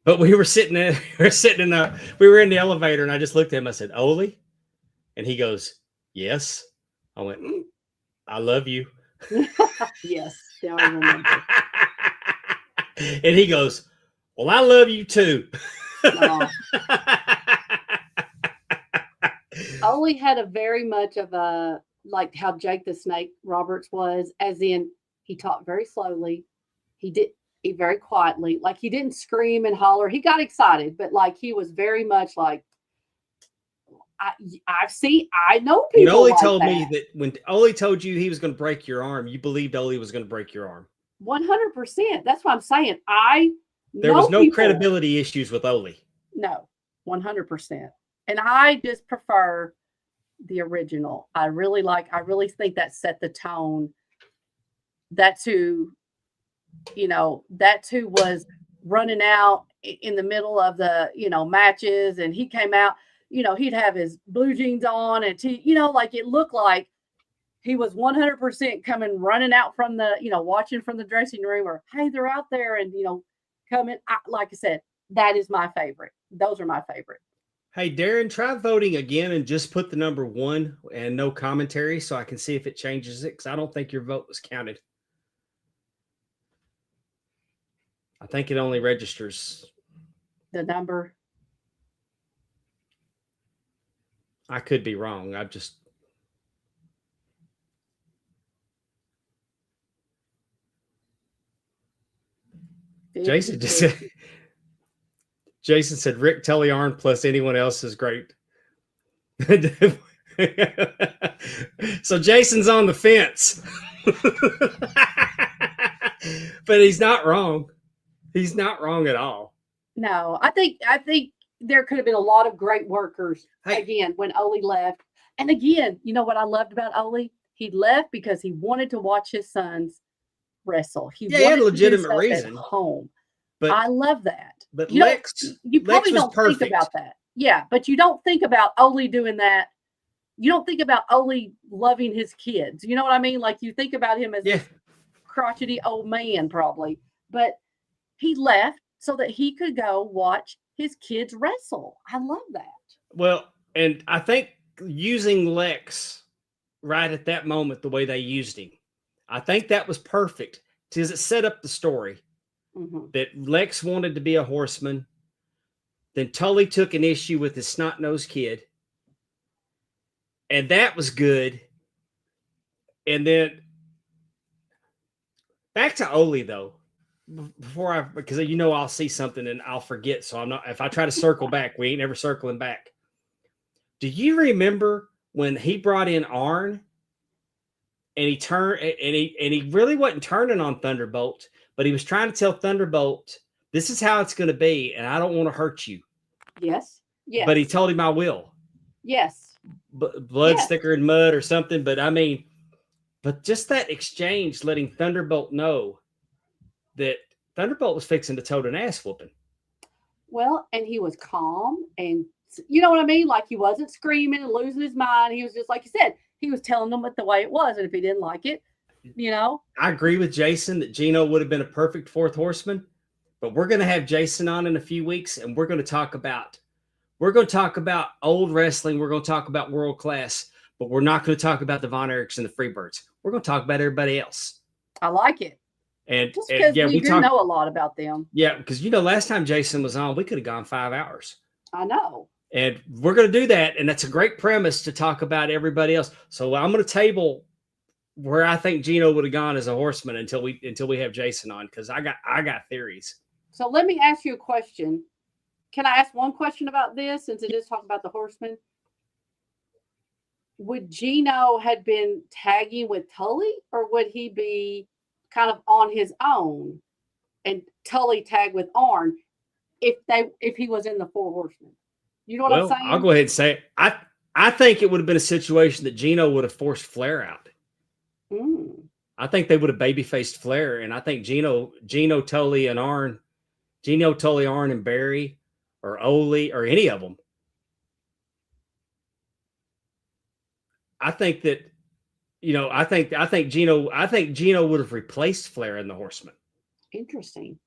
S2: But we were in the elevator, and I just looked at him. I said, Ole? And he goes, yes. I went, I love you.
S3: Yes. Now I remember.
S2: And he goes, well, I love you too.
S3: Ole had a very much of a, like how Jake the Snake Roberts was, as in he talked very slowly. He very quietly, like he didn't scream and holler. He got excited, but like he was very much like, I know people.
S2: Ole
S3: like
S2: told
S3: that.
S2: me that when Ole told you he was going to break your arm, you believed Ole was going to break your arm.
S3: 100%. That's what I'm saying.
S2: There was no credibility issues with Ole.
S3: No, 100%. And I just prefer the original. I really think that set the tone. That's who was running out in the middle of the, matches. And he came out, he'd have his blue jeans on and like it looked like he was 100% coming, running out from the, watching from the dressing room, or, hey, they're out there and, coming. Like I said, that is my favorite. Those are my favorite.
S2: Hey, Darren, try voting again and just put the number 1 and no commentary so I can see if it changes it, because I don't think your vote was counted. I think it only registers
S3: the number.
S2: I could be wrong. I've just. Jason just said. Jason said Rick, Tully, Arn plus anyone else is great. So Jason's on the fence. But he's not wrong. He's not wrong at all.
S3: No, I think there could have been a lot of great workers again when Ole left. And again, you know what I loved about Ole? He left because he wanted to watch his sons wrestle. He
S2: had a legitimate reason.
S3: At home.
S2: But
S3: I love that.
S2: But
S3: you probably don't
S2: perfect.
S3: think about that. Yeah, but you don't think about Ole doing that. You don't think about Ole loving his kids. You know what I mean? Like you think about him as this crotchety old man, probably. But he left so that he could go watch his kids wrestle. I love that.
S2: Well, and I think using Lex right at that moment, the way they used him, I think that was perfect because it set up the story. That Lex wanted to be a horseman. Then Tully took an issue with his snot-nosed kid. And that was good. And then back to Ole, though. Because I'll see something and I'll forget. So I'm not, if I try to circle back, we ain't never circling back. Do you remember when he brought in Arn and he turned and he really wasn't turning on Thunderbolt, but he was trying to tell Thunderbolt, this is how it's going to be, and I don't want to hurt you.
S3: Yes. Yes.
S2: But he told him I will.
S3: Yes.
S2: Blood's thicker than mud or something. But I mean, but just that exchange, letting Thunderbolt know that Thunderbolt was fixing to tote an ass whooping.
S3: Well, and he was calm, and you know what I mean? Like he wasn't screaming and losing his mind. He was just, like you said, he was telling them it the way it was. And if he didn't like it, I
S2: agree with Jason that Gino would have been a perfect fourth horseman, but we're going to have Jason on in a few weeks, and we're going to talk about old wrestling. We're going to talk about world class, but we're not going to talk about the Von Erichs and the Freebirds. We're going to talk about everybody else.
S3: I like it.
S2: And
S3: just because we do know a lot about them.
S2: Yeah, because last time Jason was on, we could have gone 5 hours.
S3: I know.
S2: And we're going to do that, and that's a great premise to talk about everybody else. So I'm going to table where I think Gino would have gone as a horseman until we have Jason on, because I got theories.
S3: So let me ask you a question. Can I ask one question about this, since it is talking about the horseman? Would Gino had been tagging with Tully, or would he be kind of on his own and Tully tag with Arn if he was in the four horsemen? You know what I'm saying?
S2: I'll go ahead and say it. I think it would have been a situation that Gino would have forced Flair out. I think they would have baby-faced Flair, and I think Gino, Tully, and Arn, and Barry, or Ole, or any of them. I think that, I think Gino would have replaced Flair in the Horsemen.
S3: Interesting.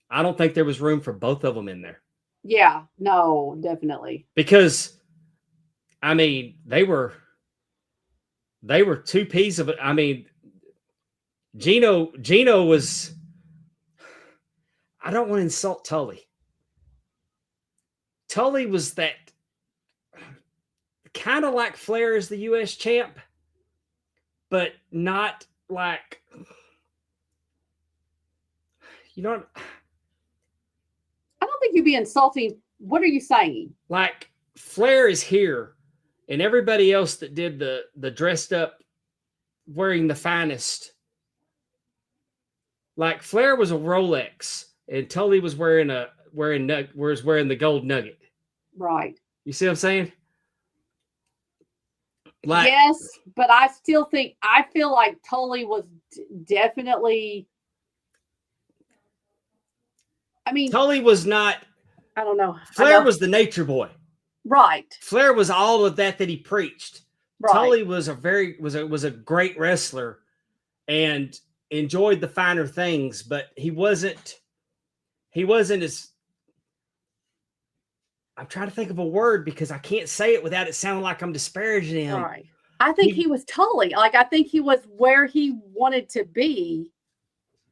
S2: I don't think there was room for both of them in there.
S3: Yeah, no, definitely.
S2: Because, I mean, they were two peas of it. I mean, Gino was, I don't want to insult Tully. Tully was that kind of like Flair as the U.S. champ, but not like, I don't
S3: think you'd be insulting. What are you saying?
S2: Like Flair is here, and everybody else that did the dressed up, wearing the finest. Like Flair was a Rolex, and Tully was wearing the gold nugget.
S3: Right.
S2: You see what I'm saying?
S3: Like, yes, but I feel like Tully was definitely. I mean,
S2: Tully was not.
S3: I don't know.
S2: Flair was the nature boy.
S3: Right.
S2: Flair was all of that he preached.
S3: Right.
S2: Tully was a great wrestler and enjoyed the finer things, but he wasn't as. I'm trying to think of a word because I can't say it without it sounding like I'm disparaging him.
S3: All right. I think he was Tully. Like, I think he was where he wanted to be.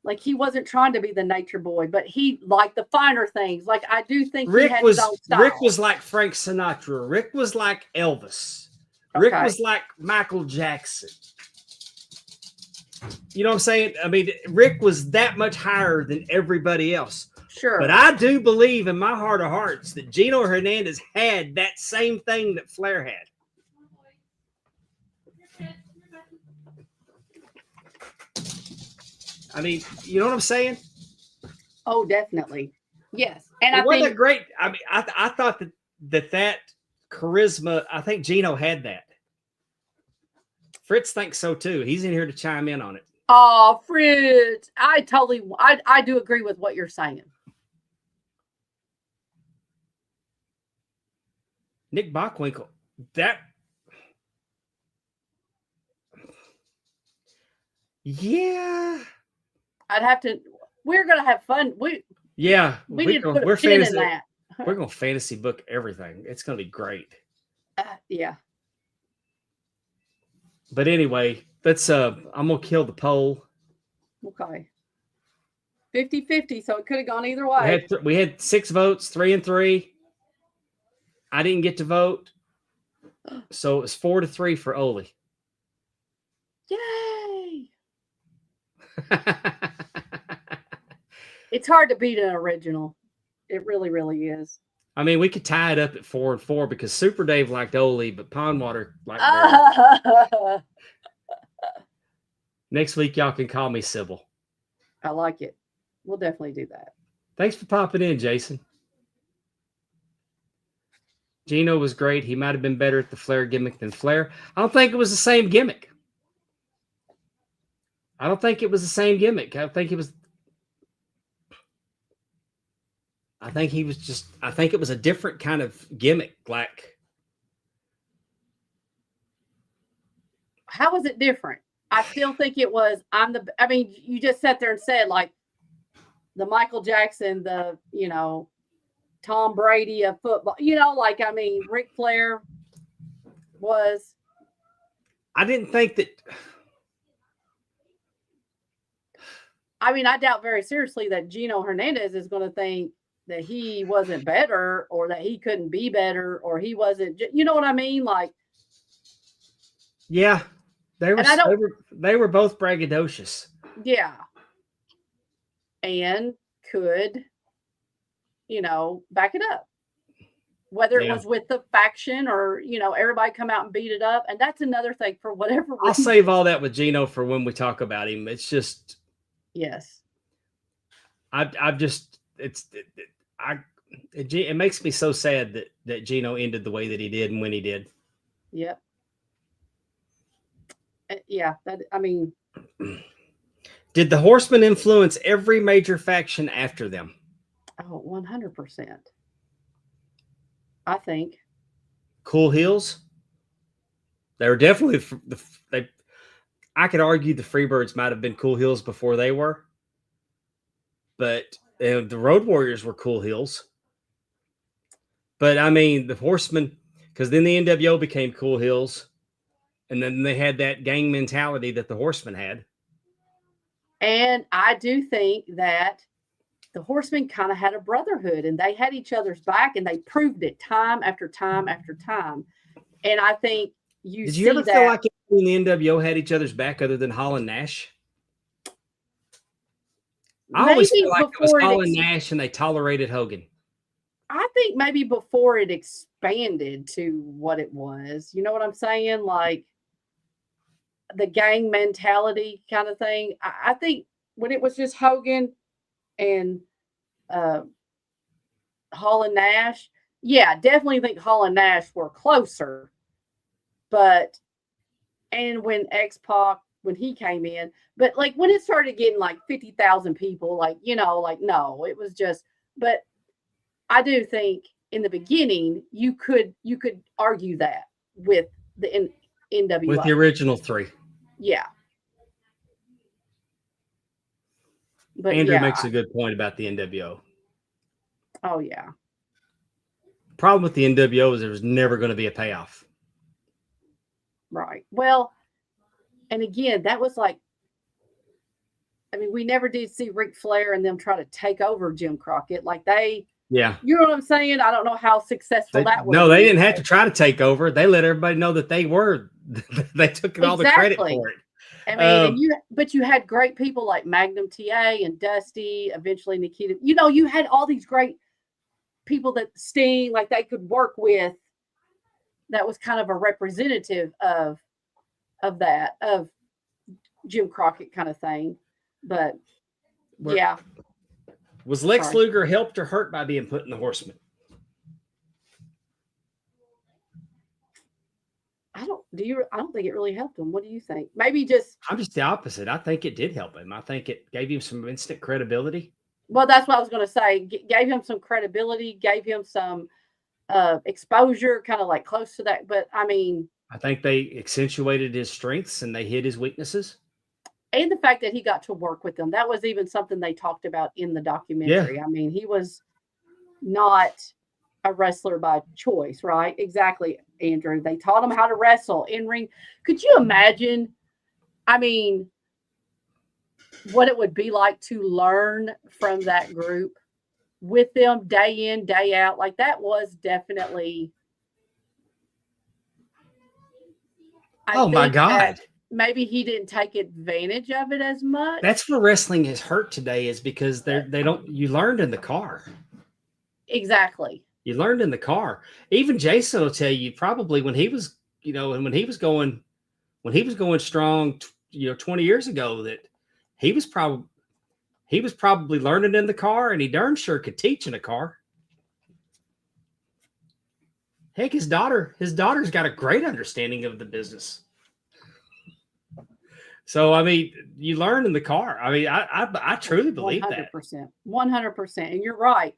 S3: Like, he wasn't trying to be the nature boy, but he liked the finer things. Like, I do think he had his own style.
S2: Rick was like Frank Sinatra. Rick was like Elvis. Rick was like Michael Jackson. You know what I'm saying? I mean, Rick was that much higher than everybody else.
S3: Sure.
S2: But I do believe in my heart of hearts that Gino Hernandez had that same thing that Flair had. I mean, you know what I'm saying?
S3: Oh, definitely. Yes. And
S2: it
S3: I
S2: wasn't
S3: think
S2: great. I mean, I thought that charisma, I think Gino had that. Fritz thinks so too. He's in here to chime in on it.
S3: Oh, Fritz. I do agree with what you're saying.
S2: Nick Bockwinkel, that. Yeah.
S3: I'd have to. We're gonna have fun. We need to put a pin in that.
S2: We're gonna fantasy book everything. It's gonna be great.
S3: Yeah.
S2: But anyway, let's. I'm gonna kill the poll.
S3: Okay. 50-50, so it could have gone either way.
S2: We had 6 votes, 3 and 3. I didn't get to vote, so it was 4-3 for Ole.
S3: Yay! It's hard to beat an original. It really, really is.
S2: I mean, we could tie it up at 4-4 because Super Dave liked Ole, but Pondwater liked Barry. Next week, y'all can call me Sybil.
S3: I like it. We'll definitely do that.
S2: Thanks for popping in, Jason. Gino was great. He might have been better at the Flair gimmick than Flair. I don't think it was the same gimmick. I think it was a different kind of gimmick. Like,
S3: how was it different? I still think it was, you just sat there and said, like, the Michael Jackson, Tom Brady of football, Ric Flair was.
S2: I didn't think that.
S3: I doubt very seriously that Gino Hernandez is going to think that he wasn't better or that he couldn't be better or he wasn't, you know what I mean? Like,
S2: yeah, they were both braggadocious.
S3: Yeah. And could, back it up. Whether it was with the faction or, everybody come out and beat it up. And that's another thing for whatever reason.
S2: I'll save all that with Gino for when we talk about him. It's just.
S3: Yes.
S2: It makes me so sad that Gino ended the way that he did and when he did.
S3: Yep. Yeah.
S2: Did the Horsemen influence every major faction after them?
S3: Oh, 100%. I think.
S2: Cool Heels? They were definitely I could argue the Freebirds might have been Cool Heels before they were. But the Road Warriors were Cool Heels. But the Horsemen, because then the NWO became Cool Heels. And then they had that gang mentality that the Horsemen had.
S3: And I do think that the Horsemen kind of had a brotherhood and they had each other's back and they proved it time after time after time. And I think
S2: Did you ever feel like the NWO had each other's back other than Hall and Nash? I always feel like it was Hall and Nash and they tolerated Hogan.
S3: I think maybe before it expanded to what it was. You know what I'm saying? Like the gang mentality kind of thing. I think when it was just Hogan and Hall and Nash, yeah, definitely think Hall and Nash were closer. But and when X-Pac, when he came in, but like when it started getting like 50,000 people, no, it was just, but I do think in the beginning you could argue that with the NWO.
S2: With the original 3.
S3: Yeah. But
S2: Andrew makes a good point about the NWO.
S3: Oh yeah.
S2: problem with the NWO is there was never going to be a payoff.
S3: Right. Well, and again, that was like, I mean, we never did see Ric Flair and them try to take over Jim Crockett. Like
S2: Yeah.
S3: you know what I'm saying? I don't know how successful that was.
S2: No, they didn't have to try to take over. They let everybody know that they were. They took all the credit for it.
S3: I mean, but you had great people like Magnum TA and Dusty, eventually Nikita. You know, you had all these great people that Sting, like they could work with. That was kind of a representative of that, of Jim Crockett kind of thing. But yeah.
S2: Was Lex Luger helped or hurt by being put in the Horsemen?
S3: I don't think it really helped him. What do you think? Maybe
S2: I'm just the opposite. I think it did help him. I think it gave him some instant credibility.
S3: Well, that's what I was going to say. Gave him some credibility, gave him some exposure, kind of like close to that. But I mean,
S2: I think they accentuated his strengths and they hid his weaknesses.
S3: And the fact that he got to work with them. That was even something they talked about in the documentary. Yeah. I mean, he was not a wrestler by choice, right? Exactly, Andrew. They taught him how to wrestle in ring. Could you imagine, I mean, what it would be like to learn from that group with them day in, day out? Like that was definitely.
S2: Oh my God.
S3: Maybe he didn't take advantage of it as much.
S2: That's where wrestling is hurt today, is because you learned in the car.
S3: Exactly.
S2: You learned in the car. Even Jason will tell you probably when he was, when he was going strong, 20 years ago, that he was probably learning in the car, and he darn sure could teach in a car. Heck, his daughter's got a great understanding of the business. So, I mean, you learn in the car. I mean, I truly believe
S3: 100%,
S2: that.
S3: 100%. And you're right.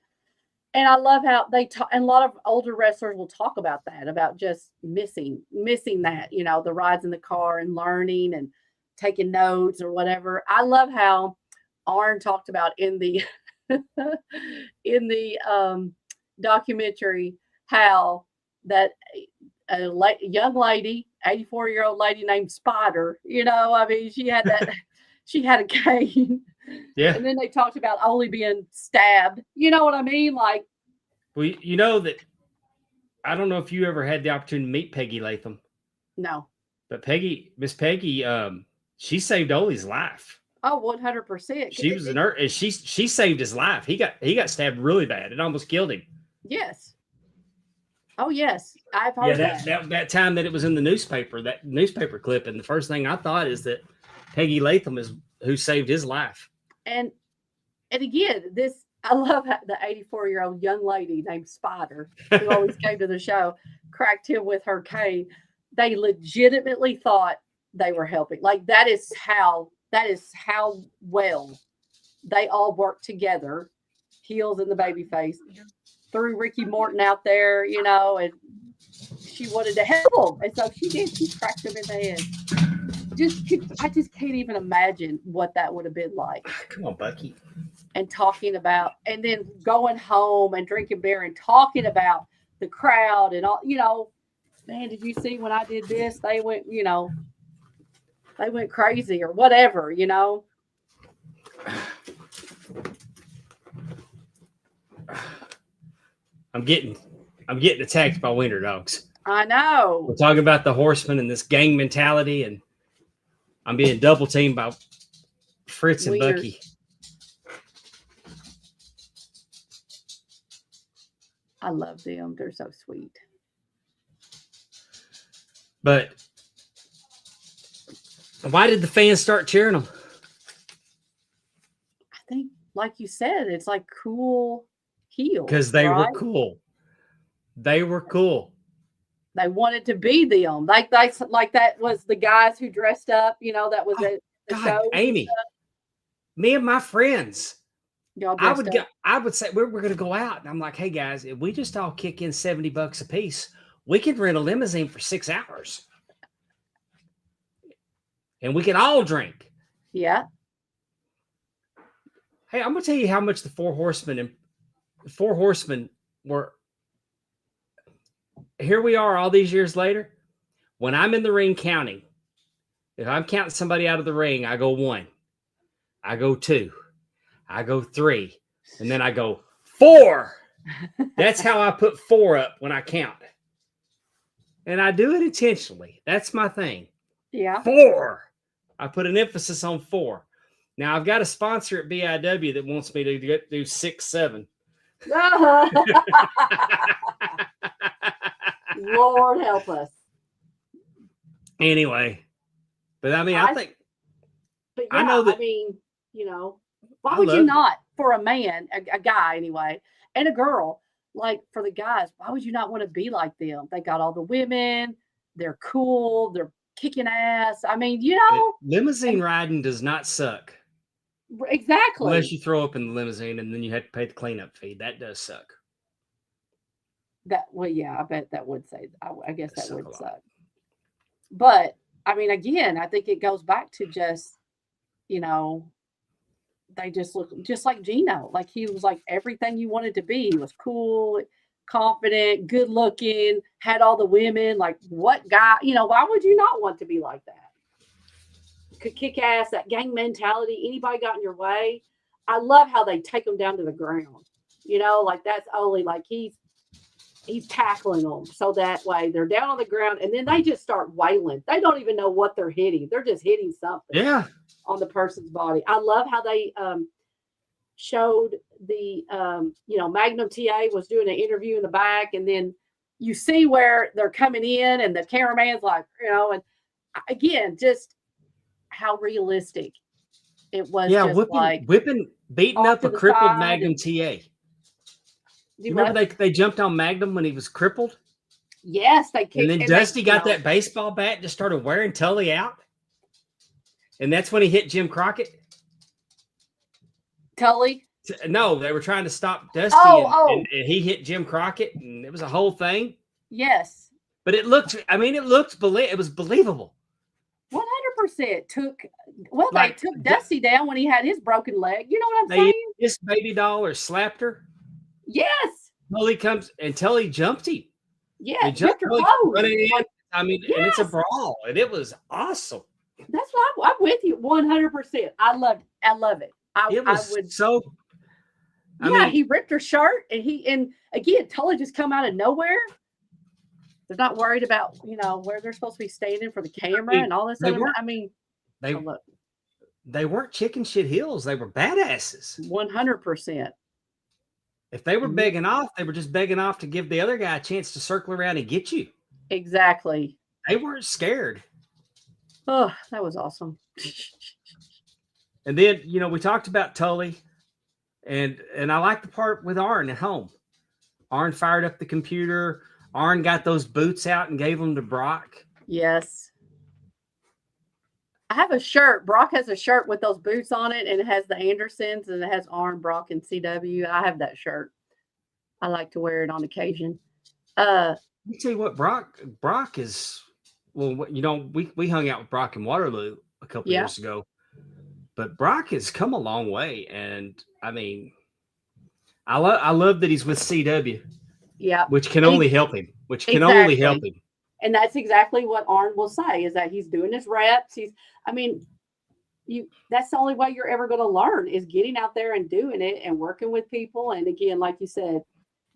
S3: And I love how they talk, and a lot of older wrestlers will talk about that, about just missing that, the rides in the car and learning and taking notes or whatever. I love how Arn talked about in the documentary how that a young lady, 84-year-old lady named Spider, I mean, she had a cane.
S2: Yeah.
S3: And then they talked about only being stabbed. You know what I mean? Like,
S2: well, that I don't know if you ever had the opportunity to meet Peggy Latham.
S3: No.
S2: But Miss Peggy, she saved Ole's life.
S3: Oh, 100%.
S2: She was a nurse, and she saved his life. He got stabbed really bad. It almost killed him.
S3: Yes. Oh, yes. I've heard
S2: that time that it was in the newspaper, that newspaper clip, and the first thing I thought is that Peggy Latham is who saved his life.
S3: And again, I love how the 84-year-old young lady named Spider, who always came to the show, cracked him with her cane. They legitimately thought they were helping. Like that is how well they all worked together, heels in the baby face, threw Ricky Morton out there, and she wanted to help him. And so she did. She cracked him in the head. I just can't even imagine what that would have been like.
S2: Come on, Bucky.
S3: And talking about, and then going home and drinking beer and talking about the crowd and all, man, did you see when I did this? They went, they went crazy or whatever,
S2: I'm getting attacked by winter dogs.
S3: I know.
S2: We're talking about the Horsemen and this gang mentality, and I'm being double teamed by Fritz and Bucky.
S3: I love them. They're so sweet.
S2: But why did the fans start cheering them?
S3: I think, like you said, it's like cool heels.
S2: Because they were cool. They were cool.
S3: They wanted to be them. Like that was the guys who dressed up, that was at the show.
S2: Amy, me and my friends, I would say we're going to go out. And I'm like, hey guys, if we just all kick in $70 a piece, we could rent a limousine for 6 hours. And we can all drink.
S3: Yeah.
S2: Hey, I'm going to tell you how much the Four Horsemen were here we are all these years later. When I'm in the ring counting, if I'm counting somebody out of the ring, I go 1, I go 2, I go 3, and then I go 4. That's how I put 4 up when I count. And I do it intentionally. That's my thing.
S3: Yeah.
S2: 4. I put an emphasis on 4. Now I've got a sponsor at BIW that wants me to do 6, 7.
S3: Lord help us.
S2: Anyway, but I mean, I think.
S3: But yeah,
S2: I know that.
S3: I mean, why would you not, for a man, a guy anyway, and a girl, like for the guys, why would you not want to be like them? They got all the women. They're cool. They're kicking ass. I mean,
S2: limousine riding does not suck.
S3: Exactly.
S2: Unless you throw up in the limousine and then you have to pay the cleanup fee. That does suck.
S3: Yeah, I bet that would say. I guess that would suck. But I mean, again, I think it goes back to just, they just look just like Gino. Like he was like everything you wanted to be. He was cool, confident, good looking, had all the women. Like what guy, why would you not want to be like that? Could kick ass, that gang mentality. Anybody got in your way? I love how they take them down to the ground. Like that's only like he's tackling them so that way they're down on the ground and then they just start wailing. They don't even know what they're hitting. They're just hitting something on the person's body. I love how they showed the, Magnum TA was doing an interview in the back and then you see where they're coming in and the cameraman's like, and again, just how realistic it was.
S2: Yeah,
S3: just
S2: beating up a crippled Magnum TA. You remember they jumped on Magnum when he was crippled?
S3: Yes, they kicked.
S2: And then Dusty got that baseball bat and just started wearing Tully out. And that's when he hit Jim Crockett.
S3: Tully?
S2: No, they were trying to stop Dusty and he hit Jim Crockett and it was a whole thing.
S3: Yes.
S2: But it was believable.
S3: 100% they took Dusty down when he had his broken leg. You know what I'm saying?
S2: This baby doll or slapped her.
S3: Yes.
S2: Tully comes until he jumped him.
S3: Yeah,
S2: he jumped her running in. I mean,
S3: yes.
S2: And it's a brawl, and it was awesome.
S3: That's why I'm with you 100%. I love it. He ripped her shirt, and again, Tully just come out of nowhere. They're not worried about where they're supposed to be standing for the camera and all this.
S2: They weren't chicken shit heels. They were badasses.
S3: 100%.
S2: If they were begging off, they were just begging off to give the other guy a chance to circle around and get you.
S3: Exactly.
S2: They weren't scared.
S3: Oh, that was awesome.
S2: And then, we talked about Tully, and I like the part with Arn at home. Arn fired up the computer. Arn got those boots out and gave them to Brock.
S3: Yes. I have a shirt. Brock has a shirt with those boots on it, and it has the Andersons, and it has Arn, Brock, and CW. I have that shirt. I like to wear it on occasion.
S2: Let me tell you what, Brock is. Well, we hung out with Brock in Waterloo a couple years ago, but Brock has come a long way, and I mean, I love that he's with CW.
S3: Yeah,
S2: which can only help him. Only help him.
S3: And that's exactly what Arn will say is that he's doing his reps. That's the only way you're ever going to learn is getting out there and doing it and working with people. And again, like you said,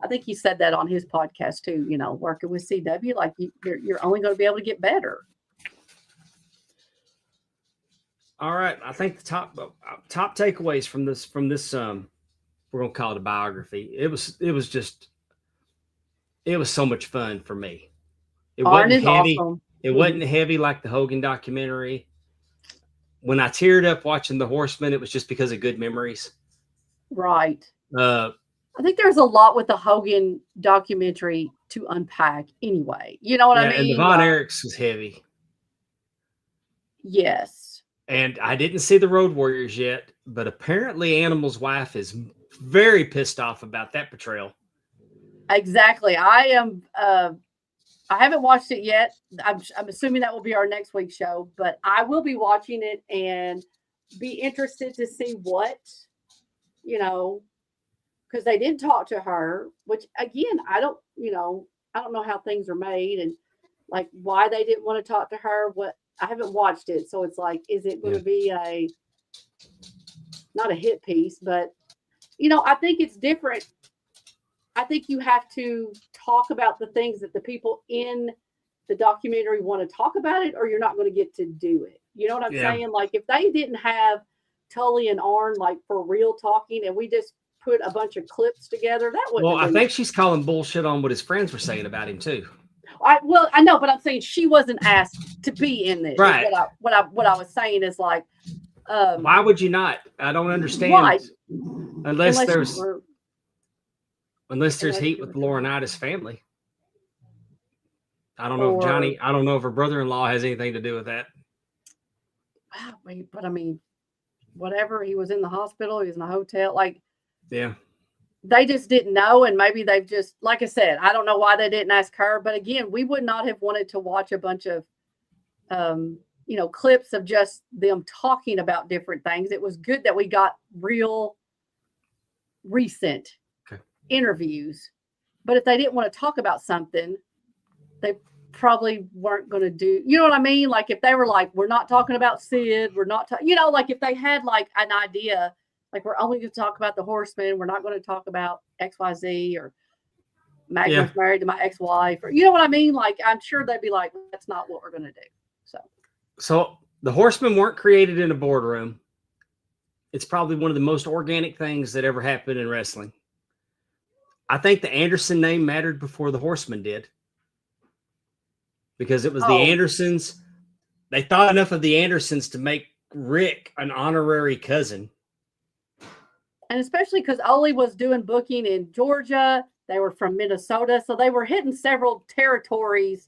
S3: I think he said that on his podcast too, working with CW, like you're only going to be able to get better.
S2: All right. I think the top takeaways from this, we're going to call it a biography. It was so much fun for me. It wasn't heavy. Awesome. It wasn't heavy like the Hogan documentary. When I teared up watching the Horsemen, it was just because of good memories.
S3: Right. I think there's a lot with the Hogan documentary to unpack anyway. You know what I mean?
S2: And the Von Erichs was heavy.
S3: Yes.
S2: And I didn't see the Road Warriors yet, but apparently Animal's wife is very pissed off about that portrayal.
S3: Exactly. I haven't watched it yet. I'm assuming that will be our next week's show, but I will be watching it and be interested to see what, because they didn't talk to her, which again, I don't, I don't know how things are made and like why they didn't want to talk to her. What I haven't watched it, so it's like, is it going to be not a hit piece, but I think it's different. I think you have to talk about the things that the people in the documentary want to talk about it, or you're not going to get to do it. You know what I'm saying? Like if they didn't have Tully and Arn like for real talking, and we just put a bunch of clips together, that wouldn't.
S2: Well, I think she's calling bullshit on what his friends were saying about him too.
S3: I know, but I'm saying she wasn't asked to be in this.
S2: Right.
S3: What I was saying is like,
S2: why would you not? I don't understand.
S3: Right.
S2: Unless there's heat with Laurinaitis family. I don't know if her brother-in-law has anything to do with that.
S3: But I mean, whatever. He was in the hospital. He was in a hotel. Like,
S2: yeah,
S3: they just didn't know, and maybe they've just, like I said, I don't know why they didn't ask her. But again, we would not have wanted to watch a bunch of, clips of just them talking about different things. It was good that we got real, recent interviews. But if they didn't want to talk about something, they probably weren't going to do, you know what I mean? Like if they were like, we're not talking about Sid, we're not, like if they had like an idea, like we're only going to talk about the Horsemen, we're not going to talk about XYZ, or Magnum's married to my ex-wife, or you know what I mean? Like I'm sure they'd be like, that's not what we're going to do.
S2: So the Horsemen weren't created in a boardroom. It's probably one of the most organic things that ever happened in wrestling. I think the Anderson name mattered before the Horsemen did. Because it was the Andersons. They thought enough of the Andersons to make Rick an honorary cousin.
S3: And especially because Ole was doing booking in Georgia. They were from Minnesota. So they were hitting several territories.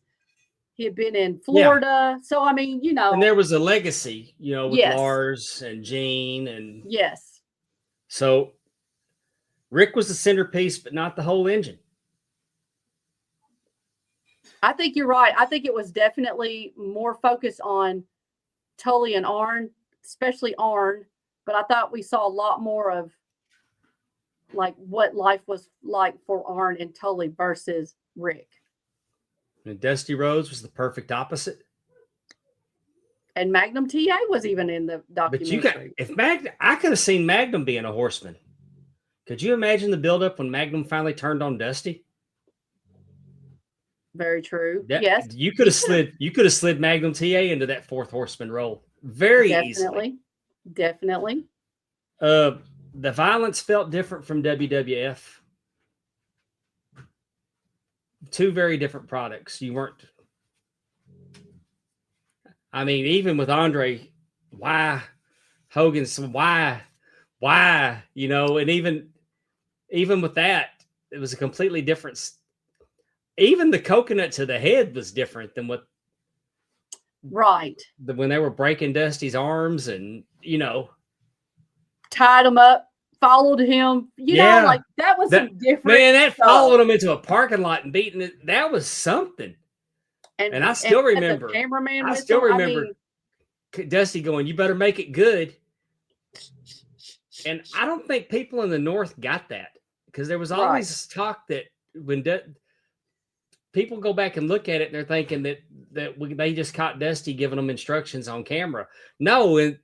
S3: He had been in Florida. So, I mean,
S2: And there was a legacy, with Lars and Gene. And
S3: yes.
S2: So Rick was the centerpiece, but not the whole engine.
S3: I think you're right. I think it was definitely more focused on Tully and Arn, especially Arn. But I thought we saw a lot more of like what life was like for Arn and Tully versus Rick.
S2: And Dusty Rhodes was the perfect opposite.
S3: And Magnum TA was even in the documentary.
S2: But I could have seen Magnum being a Horseman. Could you imagine the buildup when Magnum finally turned on Dusty?
S3: Very true. Yes.
S2: You could have slid Magnum TA into that fourth Horseman role very easily.
S3: Definitely.
S2: The violence felt different from WWF. Two very different products. You weren't. I mean, even with Andre, why Hogan's why, and even with that, it was a completely different. Even the coconut to the head was different than what.
S3: Right.
S2: When they were breaking Dusty's arms and,
S3: tied him up, followed him, like that was different.
S2: Man, that followed him into a parking lot and beating it. That was something. And I still remember.
S3: The cameraman
S2: Dusty going, "You better make it good." And I don't think people in the North got that, because there was always talk that when people go back and look at it and they're thinking that they just caught Dusty giving them instructions on camera. No, and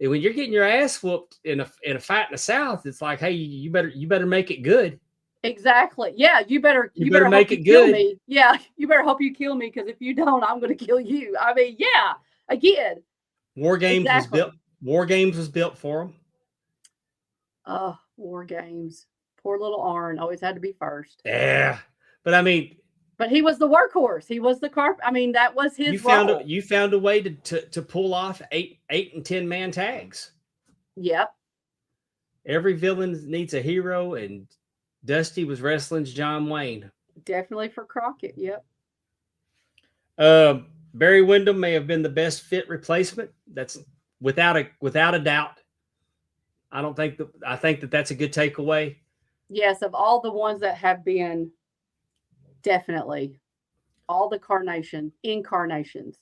S2: when you're getting your ass whooped in a fight in the South, it's like, hey, you better make it good.
S3: Exactly. Yeah, you better
S2: make it good.
S3: Me. Yeah, you better hope you kill me, because if you don't, I'm going to kill you. I mean, yeah. Again,
S2: War Games was built. War Games was built for them.
S3: War Games. Poor little Arn always had to be first.
S2: Yeah, but I mean.
S3: But he was the workhorse. He was the carp. I mean, that was his role.
S2: You found a way to pull off 8 and 10 man tags.
S3: Yep.
S2: Every villain needs a hero, and Dusty was wrestling's John Wayne.
S3: Definitely for Crockett. Yep.
S2: Barry Windham may have been the best fit replacement. That's without a doubt. I think that's a good takeaway.
S3: Yes, of all the ones that have been. Definitely. All the incarnations.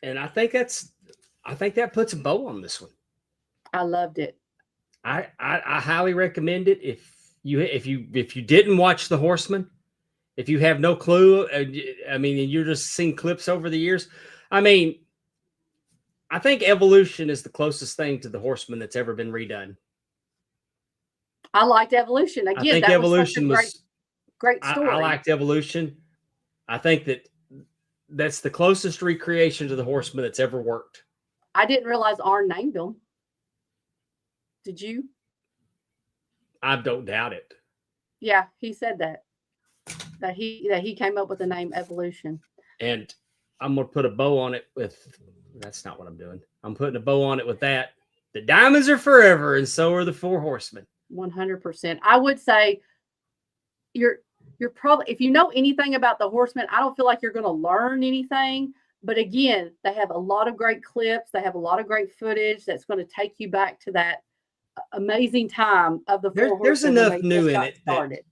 S2: And I think that puts a bow on this one.
S3: I loved it.
S2: I highly recommend it if if you didn't watch the Horsemen, if you have no clue, I mean, and you're just seeing clips over the years, I mean, I think Evolution is the closest thing to the Horsemen that's ever been redone.
S3: I liked Evolution. Again,
S2: I think
S3: that
S2: Evolution
S3: was such a great story.
S2: I liked Evolution. I think that's the closest recreation to the Horsemen that's ever worked.
S3: I didn't realize Arn named them. Did you?
S2: I don't doubt it.
S3: Yeah, he said that he came up with the name Evolution.
S2: And I'm gonna put a bow on it with. That's not what I'm doing. I'm putting a bow on it with that. The diamonds are forever, and so are the four horsemen.
S3: 100%. I would say you're probably, if you know anything about the Horsemen, I don't feel like you're going to learn anything. But again, they have a lot of great clips. They have a lot of great footage that's going to take you back to that amazing time of the four
S2: There's
S3: Horsemen
S2: enough new in it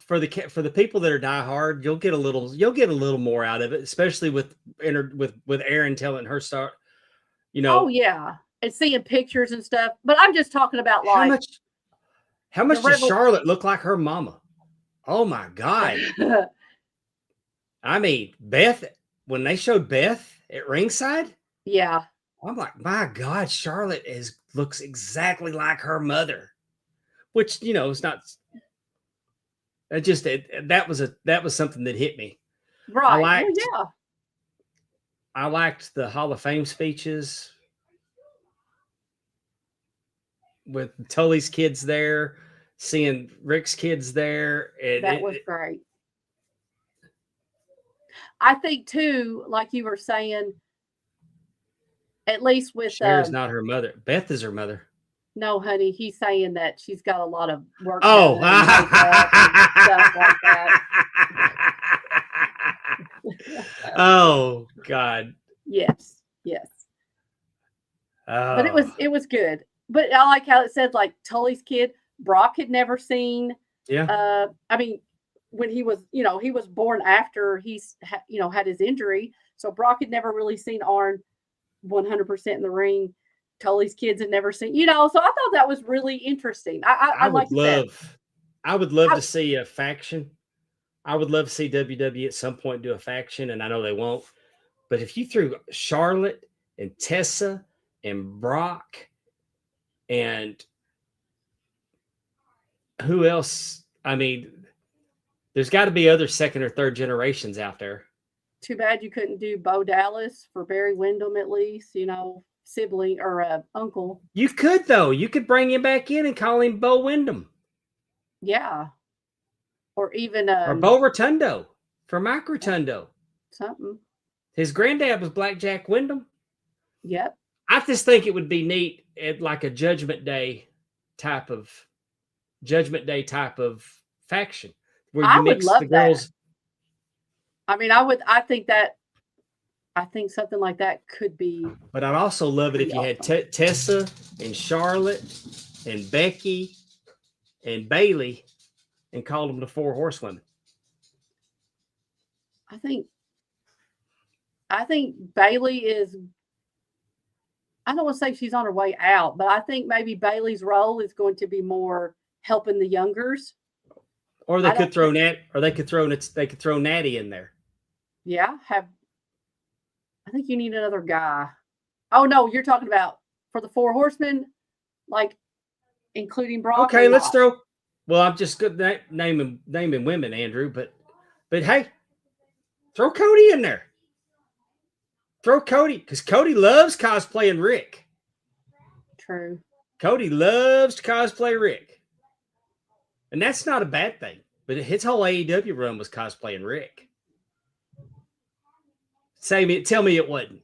S2: for the people that are diehard. You'll get a little more out of it, especially with Aaron telling her start. You know.
S3: Oh yeah, and seeing pictures and stuff. But I'm just talking about like
S2: how much does Charlotte look like her mama? Oh my God. I mean, Beth, when they showed Beth at ringside,
S3: yeah,
S2: I'm like, my God, Charlotte looks exactly like her mother, which, you know, it's not. That was something that hit me.
S3: Right.
S2: I liked the Hall of Fame speeches with Tully's kids there, seeing Ric's kids there.
S3: That was great. I think too, like you were saying, at least with
S2: Cher's not her mother. Beth is her mother.
S3: No, honey, he's saying that she's got a lot of work.
S2: Oh,
S3: stuff like that.
S2: Oh God.
S3: Yes. Oh. But it was good. But I like how it said like Tully's kid, Brock had never seen.
S2: Yeah.
S3: I mean, when he was born after he's had his injury, so Brock had never really seen Arn 100% in the ring. Tully's kids had never seen, so I thought that was really interesting. I would
S2: love to see a faction. I would love to see WWE at some point do a faction, and I know they won't. But if you threw Charlotte and Tessa and Brock and who else? I mean, there's got to be other second or third generations out there.
S3: Too bad you couldn't do Bo Dallas for Barry Windham at least, sibling or uncle.
S2: You could though. You could bring him back in and call him Bo Windham.
S3: Yeah. Or even
S2: or Bo Rotundo for Mike Rotundo.
S3: Something.
S2: His granddad was Blackjack Windham.
S3: Yep.
S2: I just think it would be neat at like a Judgment Day type of faction where you mix the girls.
S3: That. I mean, I think something like that could be.
S2: But I'd also love it if you had Tessa and Charlotte and Becky and Bailey and called them the Four Horsewomen.
S3: I think Bailey is, I don't want to say she's on her way out, but I think maybe Bailey's role is going to be more helping the youngers.
S2: Or they could throw Natty in there.
S3: Yeah, I think you need another guy. Oh no, you're talking about for the Four Horsemen, like including Brock.
S2: Okay, let's throw. Well, I'm just good naming women, Andrew, but hey, throw Cody in there. Throw Cody because Cody loves cosplaying Ric.
S3: True.
S2: Cody loves to cosplay Ric, and that's not a bad thing. But his whole AEW run was cosplaying Ric. Tell me it wasn't.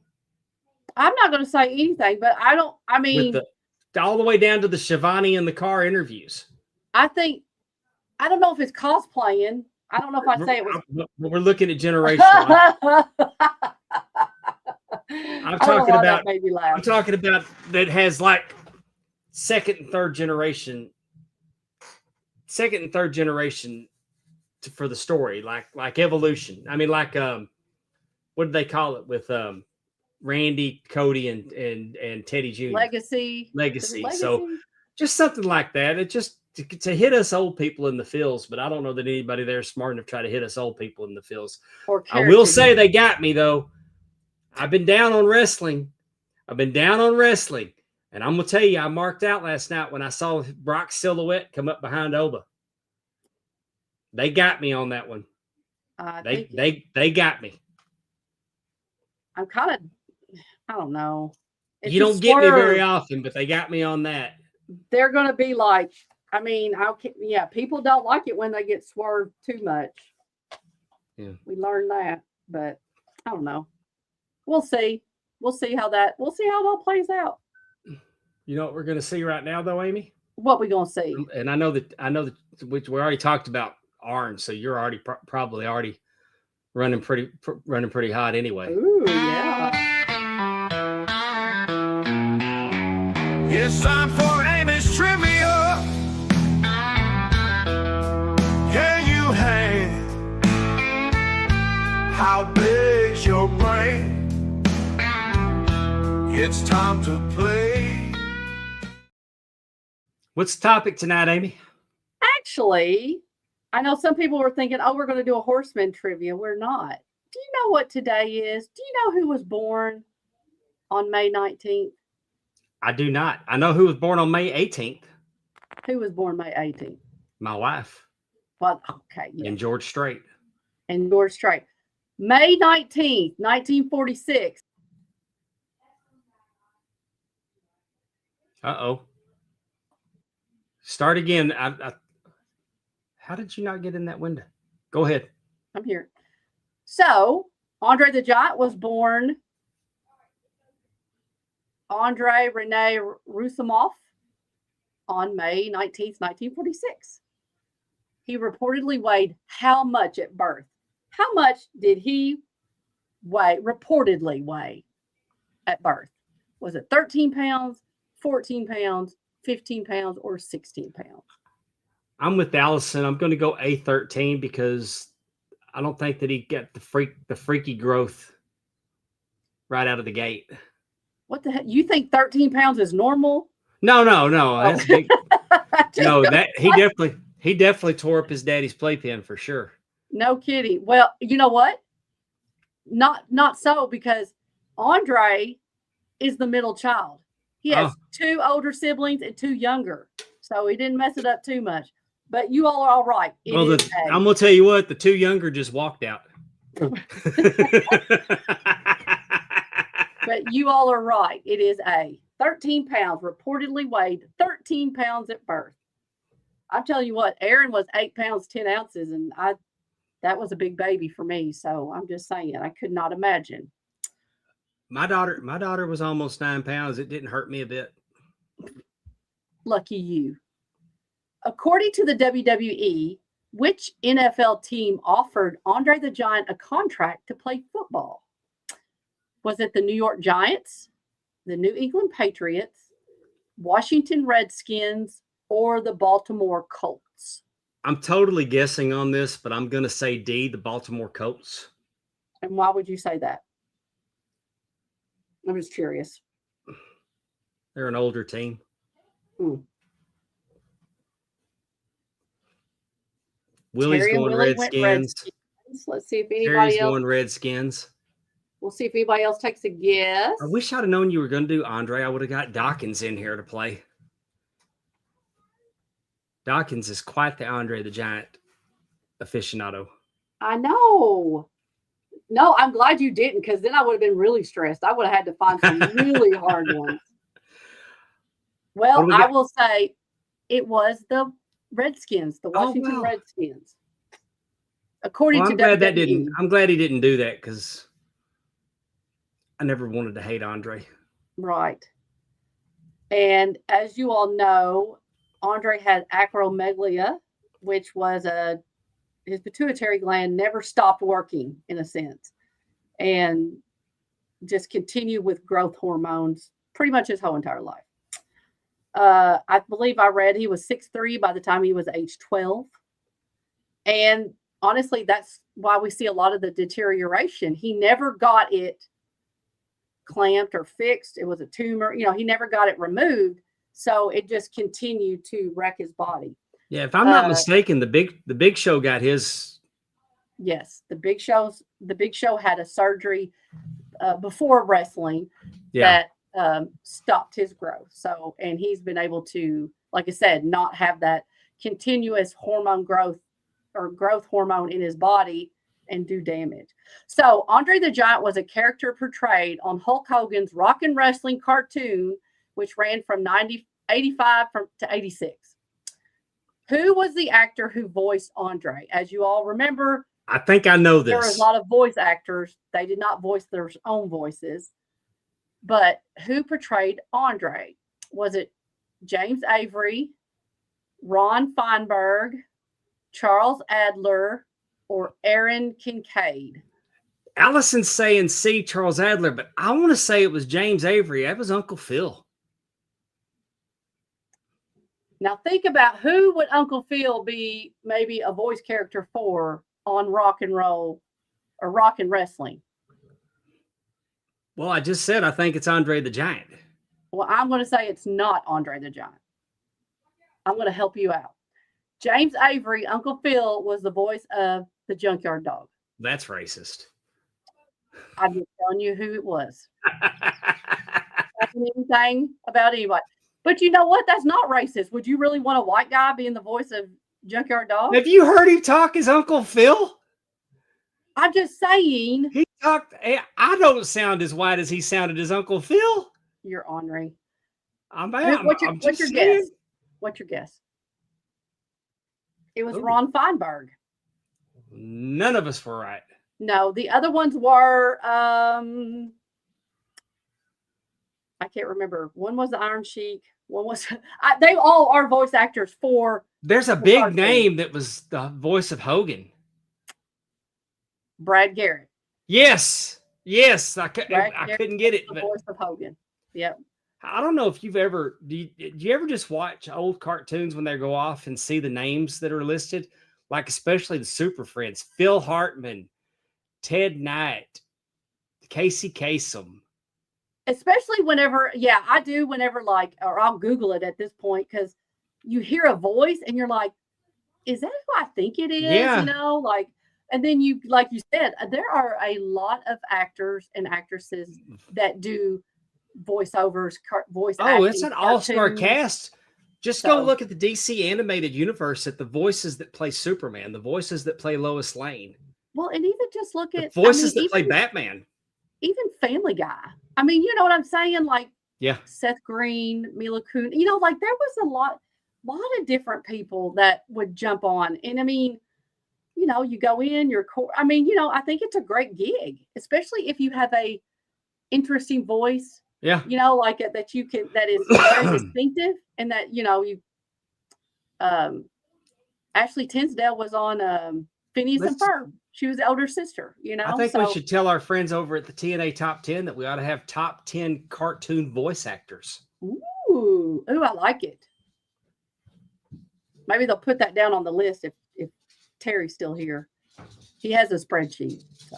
S3: I'm not going to say anything, but I mean,
S2: all the way down to the Shivani in the car interviews.
S3: I don't know if it's cosplaying. I don't know if I say it was.
S2: We're looking at generational. I'm talking about that has like second and third generation for the story, like Evolution. I mean, like what did they call it with Randy, Cody, and Teddy Jr.
S3: Legacy.
S2: So just something like that. It just to hit us old people in the fields, but I don't know that anybody there is smart enough to try to hit us old people in the fields. I will say they got me, though. I've been down on wrestling. And I'm going to tell you, I marked out last night when I saw Brock's silhouette come up behind Oba. They got me on that one. They got me.
S3: I'm kind of, I don't know.
S2: You don't get me very often, but they got me on that.
S3: They're going to be like, I mean, people don't like it when they get swerved too much.
S2: Yeah.
S3: We learned that, but I don't know. We'll see. We'll see how it all plays out.
S2: You know what we're going to see right now, though, Amy?
S3: What we going to see?
S2: And I know that which we already talked about Arn, so you're already probably already running pretty hot anyway.
S3: Ooh, yeah.
S1: It's time for Amy's trivia. Can you hang? How big's your brain? It's time to play.
S2: What's the topic tonight, Amy?
S3: Actually, I know some people were thinking, we're going to do a Horseman trivia. We're not. Do you know what today is? Do you know who was born on May 19th?
S2: I do not. I know who was born on May 18th.
S3: Who was born May 18th?
S2: My wife.
S3: Well, okay. Yeah.
S2: And George Strait.
S3: May 19th, 1946.
S2: Uh-oh. Start again. How did you not get in that window? Go ahead.
S3: I'm here. So, Andre the Giant was born Andre Rene Roussimoff on May 19th, 1946. He reportedly weighed how much at birth? How much did he reportedly weigh at birth? Was it 13 pounds, 14 pounds, 15 pounds, or 16 pounds?
S2: I'm with Allison. I'm going to go A13 because I don't think that he got the freaky growth right out of the gate.
S3: What the heck? You think 13 pounds is normal?
S2: No. That's big. No, that he definitely tore up his daddy's playpen for sure.
S3: No kidding. Well, you know what? Not so, because Andre is the middle child. He has 2 older siblings and 2 younger. So he didn't mess it up too much. But you all are all right.
S2: I'm going to tell you what, the 2 younger just walked out.
S3: But you all are right. It is A. 13 pounds, reportedly weighed 13 pounds at birth. I'm telling you what, Aaron was 8 pounds, 10 ounces, and that was a big baby for me. So I'm just saying, I could not imagine.
S2: My daughter was almost 9 pounds. It didn't hurt me a bit.
S3: Lucky you. According to the WWE, which NFL team offered Andre the Giant a contract to play football? Was it the New York Giants, the New England Patriots, Washington Redskins, or the Baltimore Colts?
S2: I'm totally guessing on this, but I'm going to say D, the Baltimore Colts.
S3: And why would you say that? I'm just curious.
S2: They're an older team. Willie's going Redskins.
S3: Let's see if anybody else.
S2: Going Redskins.
S3: We'll see if anybody else takes a guess.
S2: I wish I'd have known you were going to do Andre. I would have got Dawkins in here to play. Dawkins is quite the Andre the Giant aficionado.
S3: I know. No, I'm glad you didn't, because then I would have been really stressed. I would have had to find some really hard ones. Well, I will say it was the Redskins, the Washington Redskins. According to WWE.
S2: I'm glad he didn't do that, because I never wanted to hate Andre.
S3: Right. And as you all know, Andre had acromegaly, which was his pituitary gland never stopped working, in a sense, and just continued with growth hormones pretty much his whole entire life. I believe I read he was 6'3" by the time he was age 12. And honestly, that's why we see a lot of the deterioration. He never got it clamped or fixed. It was a tumor. He never got it removed. So it just continued to wreck his body.
S2: Yeah, if I'm not mistaken, the Big Show got his.
S3: Yes, the Big Show had a surgery before wrestling that stopped his growth. So, and he's been able to, like I said, not have that continuous hormone growth or growth hormone in his body and do damage. So Andre the Giant was a character portrayed on Hulk Hogan's Rock and Wrestling cartoon, which ran from 85 to 86. Who was the actor who voiced Andre? As you all remember,
S2: I think I know this.
S3: There was a lot of voice actors. They did not voice their own voices. But who portrayed Andre? Was it James Avery, Ron Feinberg, Charles Adler, or Aaron Kincaid?
S2: Allison's saying C, Charles Adler, but I want to say it was James Avery. That was Uncle Phil.
S3: Now think about who would Uncle Phil be maybe a voice character for on rock and roll or rock and wrestling?
S2: Well, I just said I think it's Andre the Giant.
S3: Well, I'm going to say it's not Andre the Giant. I'm going to help you out. James Avery, Uncle Phil, was the voice of the Junkyard Dog.
S2: That's racist.
S3: I'm just telling you who it was. Anything about anybody. But you know what? That's not racist. Would you really want a white guy being the voice of Junkyard Dog?
S2: Have you heard him talk as Uncle Phil?
S3: I'm just saying.
S2: He talked. I don't sound as white as he sounded as Uncle Phil.
S3: You're ornery.
S2: What's your
S3: guess? What's your guess? It was Ron Feinberg.
S2: None of us were right.
S3: No, the other ones were. I can't remember. One was the Iron Sheik. One was. They all are voice actors for.
S2: There's a big name that was the voice of Hogan.
S3: Brad Garrett.
S2: Yes. I couldn't get it.
S3: The voice of Hogan. Yep.
S2: I don't know if you've ever. Did you ever just watch old cartoons when they go off and see the names that are listed, like especially the Super Friends, Phil Hartman, Ted Knight, Casey Kasem.
S3: Especially whenever, I do whenever or I'll Google it at this point because you hear a voice and you're like, is that who I think it is?
S2: Yeah.
S3: And then you, like you said, there are a lot of actors and actresses that do voiceovers, voice acting.
S2: Oh, it's an all-star cast. Just go look at the DC animated universe at the voices that play Superman, the voices that play Lois Lane.
S3: Well, and even just look at
S2: the voices that play Batman.
S3: Even Family Guy. I mean, you know what I'm saying? Seth Green, Mila Kunis. There was a lot of different people that would jump on. And I mean, you go in your core. I mean, I think it's a great gig, especially if you have a interesting voice.
S2: Yeah.
S3: That you can, that is very distinctive, and that, Ashley Tisdale was on Phineas and Ferb. She was the older sister,
S2: I think we should tell our friends over at the TNA Top 10 that we ought to have top 10 cartoon voice actors.
S3: Ooh, I like it. Maybe they'll put that down on the list if Terry's still here. He has a spreadsheet. So.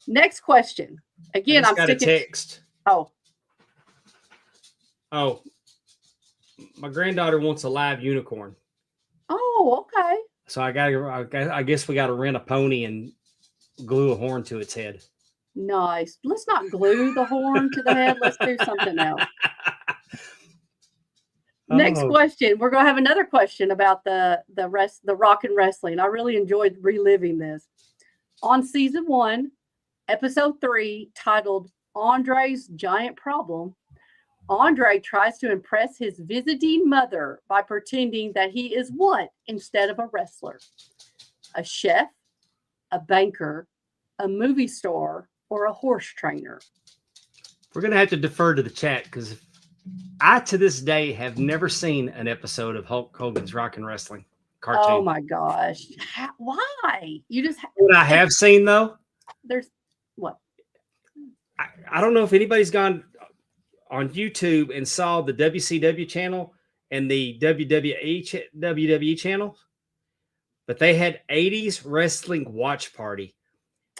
S3: Next question. Again, I'm sticking.
S2: A text.
S3: Oh,
S2: my granddaughter wants a live unicorn.
S3: Oh, okay.
S2: So I guess we got to rent a pony and glue a horn to its head.
S3: Nice. Let's not glue the horn to the head. Let's do something else. Next question. We're going to have another question about the rock and wrestling. I really enjoyed reliving this. On season 1, episode 3, titled Andre's Giant Problem, Andre tries to impress his visiting mother by pretending that he is what instead of a wrestler? A chef, a banker, a movie star, or a horse trainer?
S2: We're going to have to defer to the chat because I, to this day, have never seen an episode of Hulk Hogan's Rock and Wrestling cartoon.
S3: Oh, my gosh. Why? You just...
S2: What I have seen, though?
S3: There's... What?
S2: I don't know if anybody's gone on YouTube and saw the WCW channel and the WWE channel, but they had 80s wrestling watch party.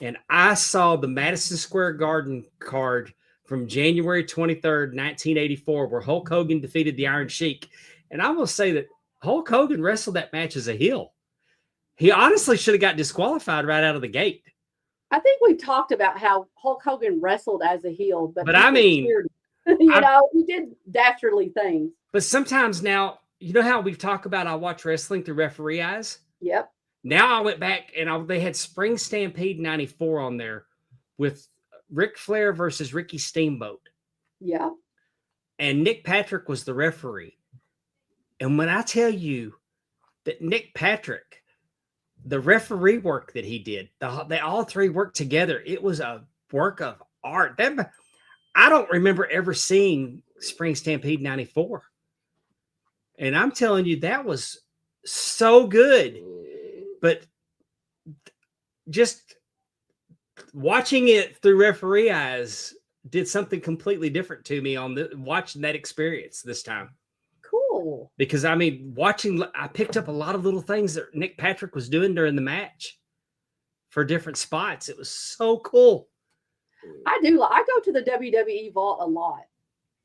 S2: And I saw the Madison Square Garden card from January 23rd, 1984, where Hulk Hogan defeated the Iron Sheik. And I will say that Hulk Hogan wrestled that match as a heel. He honestly should have got disqualified right out of the gate.
S3: I think we talked about how Hulk Hogan wrestled as a heel, but
S2: I mean,
S3: he did dastardly things.
S2: But sometimes now, you know how we've talked about I watch wrestling through referee eyes?
S3: Yep.
S2: Now I went back and they had Spring Stampede 94 on there with Ric Flair versus Ricky Steamboat.
S3: Yeah. And
S2: Nick Patrick was the referee. And when I tell you that Nick Patrick, the referee work that he did, they all three worked together. It was a work of art. I don't remember ever seeing Spring Stampede 94. And I'm telling you, that was so good. But just watching it through referee eyes did something completely different to me on watching that experience this time.
S3: Cool.
S2: Because I mean, I picked up a lot of little things that Nick Patrick was doing during the match for different spots. It was so cool. I
S3: go to the WWE vault a lot.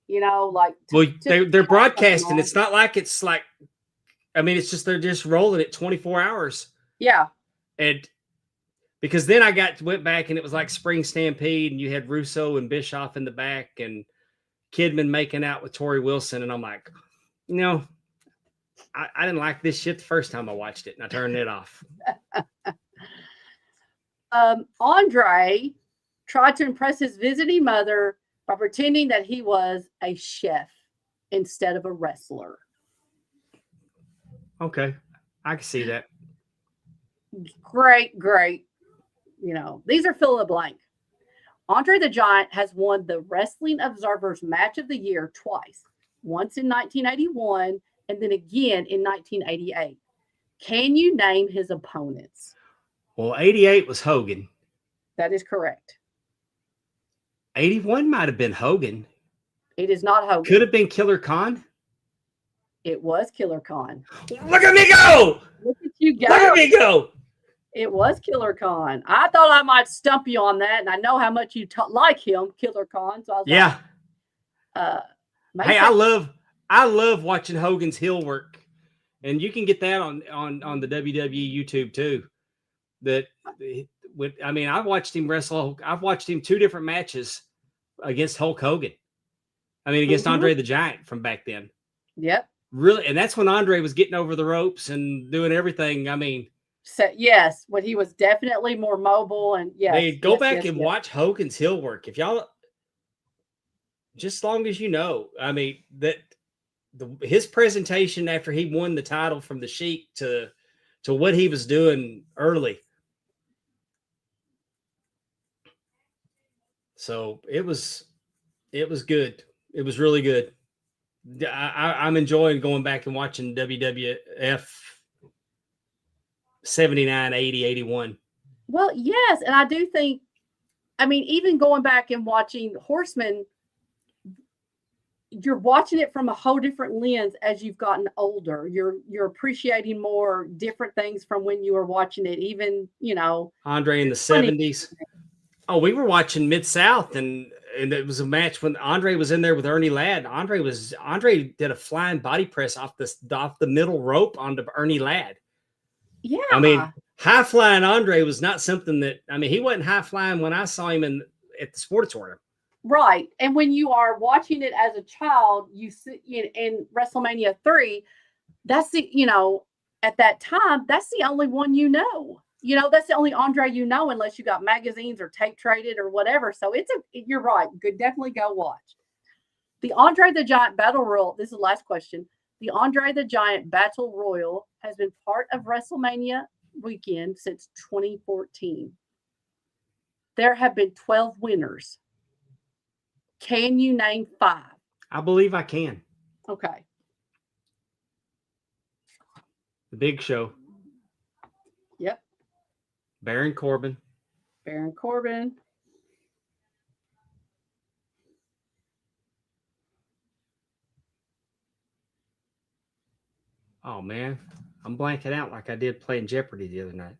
S3: You know, like
S2: they're broadcasting. It's not like it's like, I mean, it's just they're just rolling it 24 hours.
S3: Yeah.
S2: And because then I went back and it was like Spring Stampede and you had Russo and Bischoff in the back and Kidman making out with Tori Wilson. And I'm like, I didn't like this shit the first time I watched it and I turned it off.
S3: Andre tried to impress his visiting mother by pretending that he was a chef instead of a wrestler.
S2: Okay. I can see that.
S3: Great. These are fill in the blank. Andre the Giant has won the Wrestling Observer's Match of the Year twice. Once in 1981 and then again in 1988. Can you name his opponents?
S2: Well, 88 was Hogan.
S3: That is correct.
S2: 81 might have been Hogan.
S3: It is not Hogan.
S2: Could have been Killer Khan.
S3: It was Killer Khan.
S2: Look at me go!
S3: Look at you go!
S2: Look at me go!
S3: It was Killer Khan. I thought I might stump you on that, and I know how much you like him, Killer Khan. So I was like,
S2: hey, I love watching Hogan's heel work, and you can get that on the WWE YouTube too. I watched him wrestle. I've watched him 2 different matches against Hulk Hogan. I mean, against Andre the Giant from back then.
S3: Yep.
S2: Really, and that's when Andre was getting over the ropes and doing everything. I mean,
S3: so, yes, when he was definitely more mobile and
S2: go back and watch Hogan's heel work. If y'all, just as long as you know, I mean that his presentation after he won the title from the Sheik to what he was doing early. So it was good. It was really good. I'm enjoying going back and watching WWF 79, 80, 81.
S3: Well, yes. And I do think, I mean, even going back and watching Horsemen, you're watching it from a whole different lens as you've gotten older. You're appreciating more different things from when you were watching it, even,
S2: Andre in the 70s. Oh, we were watching Mid-South and it was a match when Andre was in there with Ernie Ladd. Andre did a flying body press off the middle rope onto Ernie Ladd.
S3: Yeah.
S2: I mean, high flying Andre was not something that, I mean, he wasn't high flying when I saw him at the Sportatorium.
S3: Right. And when you are watching it as a child, you see in WrestleMania 3, that's at that time, that's the only one that's the only Andre unless you got magazines or tape traded or whatever. So you're right. You could definitely go watch. The Andre the Giant Battle Royal, this is the last question. The Andre the Giant Battle Royal has been part of WrestleMania weekend since 2014. There have been 12 winners. Can you name 5?
S2: I believe I can.
S3: Okay.
S2: The Big Show.
S3: Yep.
S2: Baron Corbin. Oh, man. I'm blanking out like I did playing Jeopardy the other night.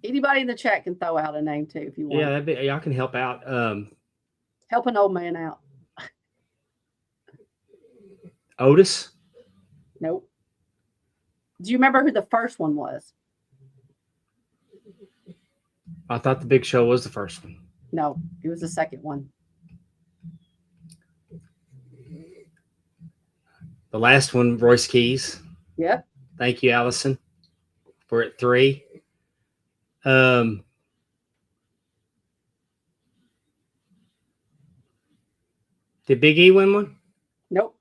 S3: Anybody in the chat can throw out a name too if you want.
S2: Yeah, y'all can help out.
S3: Help an old man out.
S2: Otis.
S3: Nope. Do you remember who the first one was?
S2: I thought the Big Show was the first one.
S3: No, it was the second one.
S2: The last one, Royce Keys.
S3: Yep.
S2: Thank you, Allison. We're at 3. Did Big E win one?
S3: Nope.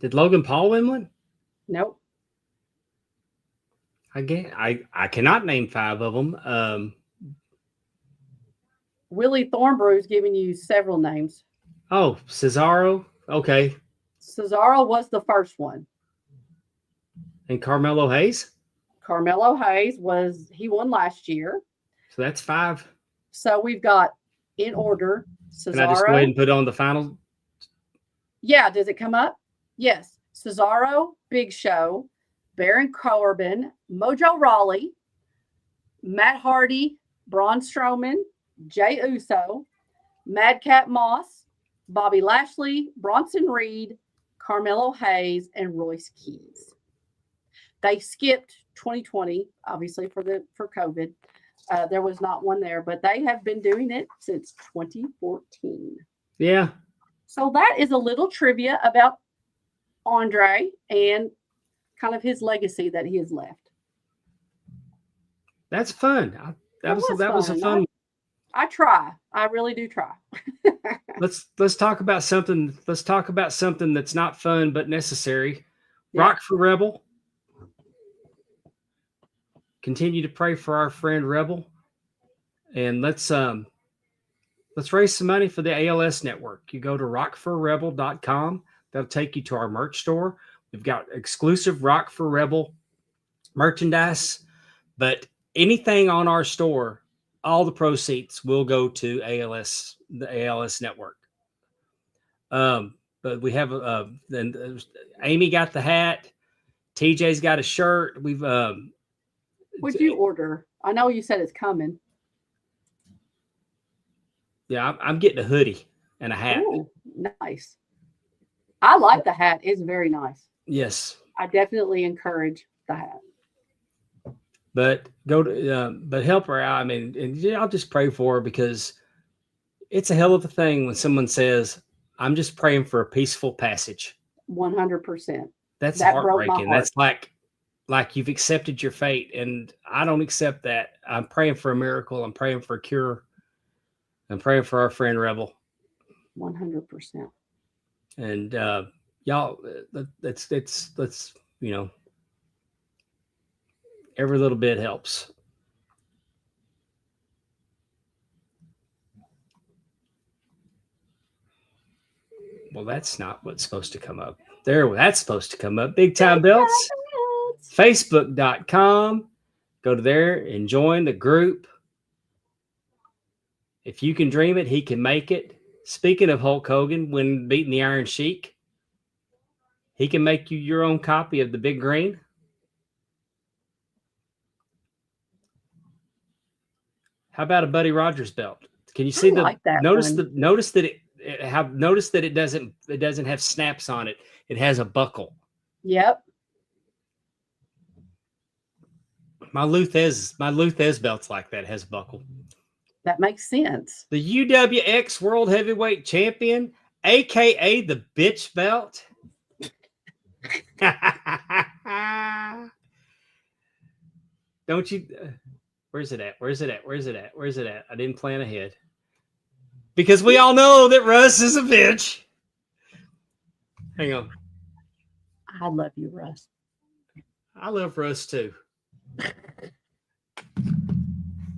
S2: Did Logan Paul win one?
S3: Nope.
S2: I cannot name 5 of them.
S3: Willie Thornbrew's giving you several names.
S2: Oh, Cesaro. Okay.
S3: Cesaro was the first one.
S2: And Carmelo Hayes.
S3: Carmelo Hayes he won last year.
S2: So that's 5.
S3: So we've got in order Cesaro.
S2: Can I just go ahead and put on the final?
S3: Yeah. Does it come up? Yes. Cesaro, Big Show, Baron Corbin, Mojo Rawley, Matt Hardy, Braun Strowman, Jey Uso, Madcap Moss, Bobby Lashley, Bronson Reed, Carmelo Hayes, and Royce Keys. They skipped 2020, obviously for COVID. There was not one there, but they have been doing it since 2014.
S2: Yeah.
S3: So that is a little trivia about Andre and kind of his legacy that he has left.
S2: That's fun. That was a fun.
S3: I try. I really do try.
S2: Let's talk about something. Let's talk about something that's not fun but necessary.
S3: Yeah.
S2: Rock for Rebel. Continue to pray for our friend Rebel, and let's raise some money for the ALS network. You go to rockforrebel.com. That'll take you to our merch store. We've got exclusive Rock for Rebel merchandise, but anything on our store, all the proceeds will go to the ALS network. But we have then Amy got the hat, TJ's got a shirt.
S3: What'd you order? I know you said it's coming.
S2: Yeah, I'm getting a hoodie and a hat.
S3: Ooh, nice. I like the hat. It's very nice.
S2: Yes.
S3: I definitely encourage the hat.
S2: But but help her out. I mean, and I'll just pray for her, because it's a hell of a thing when someone says, "I'm just praying for a peaceful passage."
S3: 100%.
S2: That's
S3: That broke my
S2: heartbreaking.
S3: heart.
S2: That's like you've accepted your fate, and I don't accept that. I'm praying for a miracle. I'm praying for a cure. I'm praying for our friend Rebel.
S3: 100%.
S2: And y'all, let's every little bit helps. Well, that's not what's supposed to come up. That's supposed to come up. Big Time Belts. Facebook.com. Go to there and join the group. If you can dream it, he can make it. Speaking of Hulk Hogan, when beating the Iron Sheik, he can make you your own copy of the Big Green. How about a Buddy Rogers belt? Can you see notice that it doesn't have snaps on it. It has a buckle.
S3: Yep.
S2: My Luthez belt's like that. It has a buckle.
S3: That makes sense.
S2: The UWX World Heavyweight Champion, aka the bitch belt. Don't you? Where's it at? I didn't plan ahead. Because we all know that Russ is a bitch. Hang on.
S3: I love you, Russ.
S2: I love Russ too.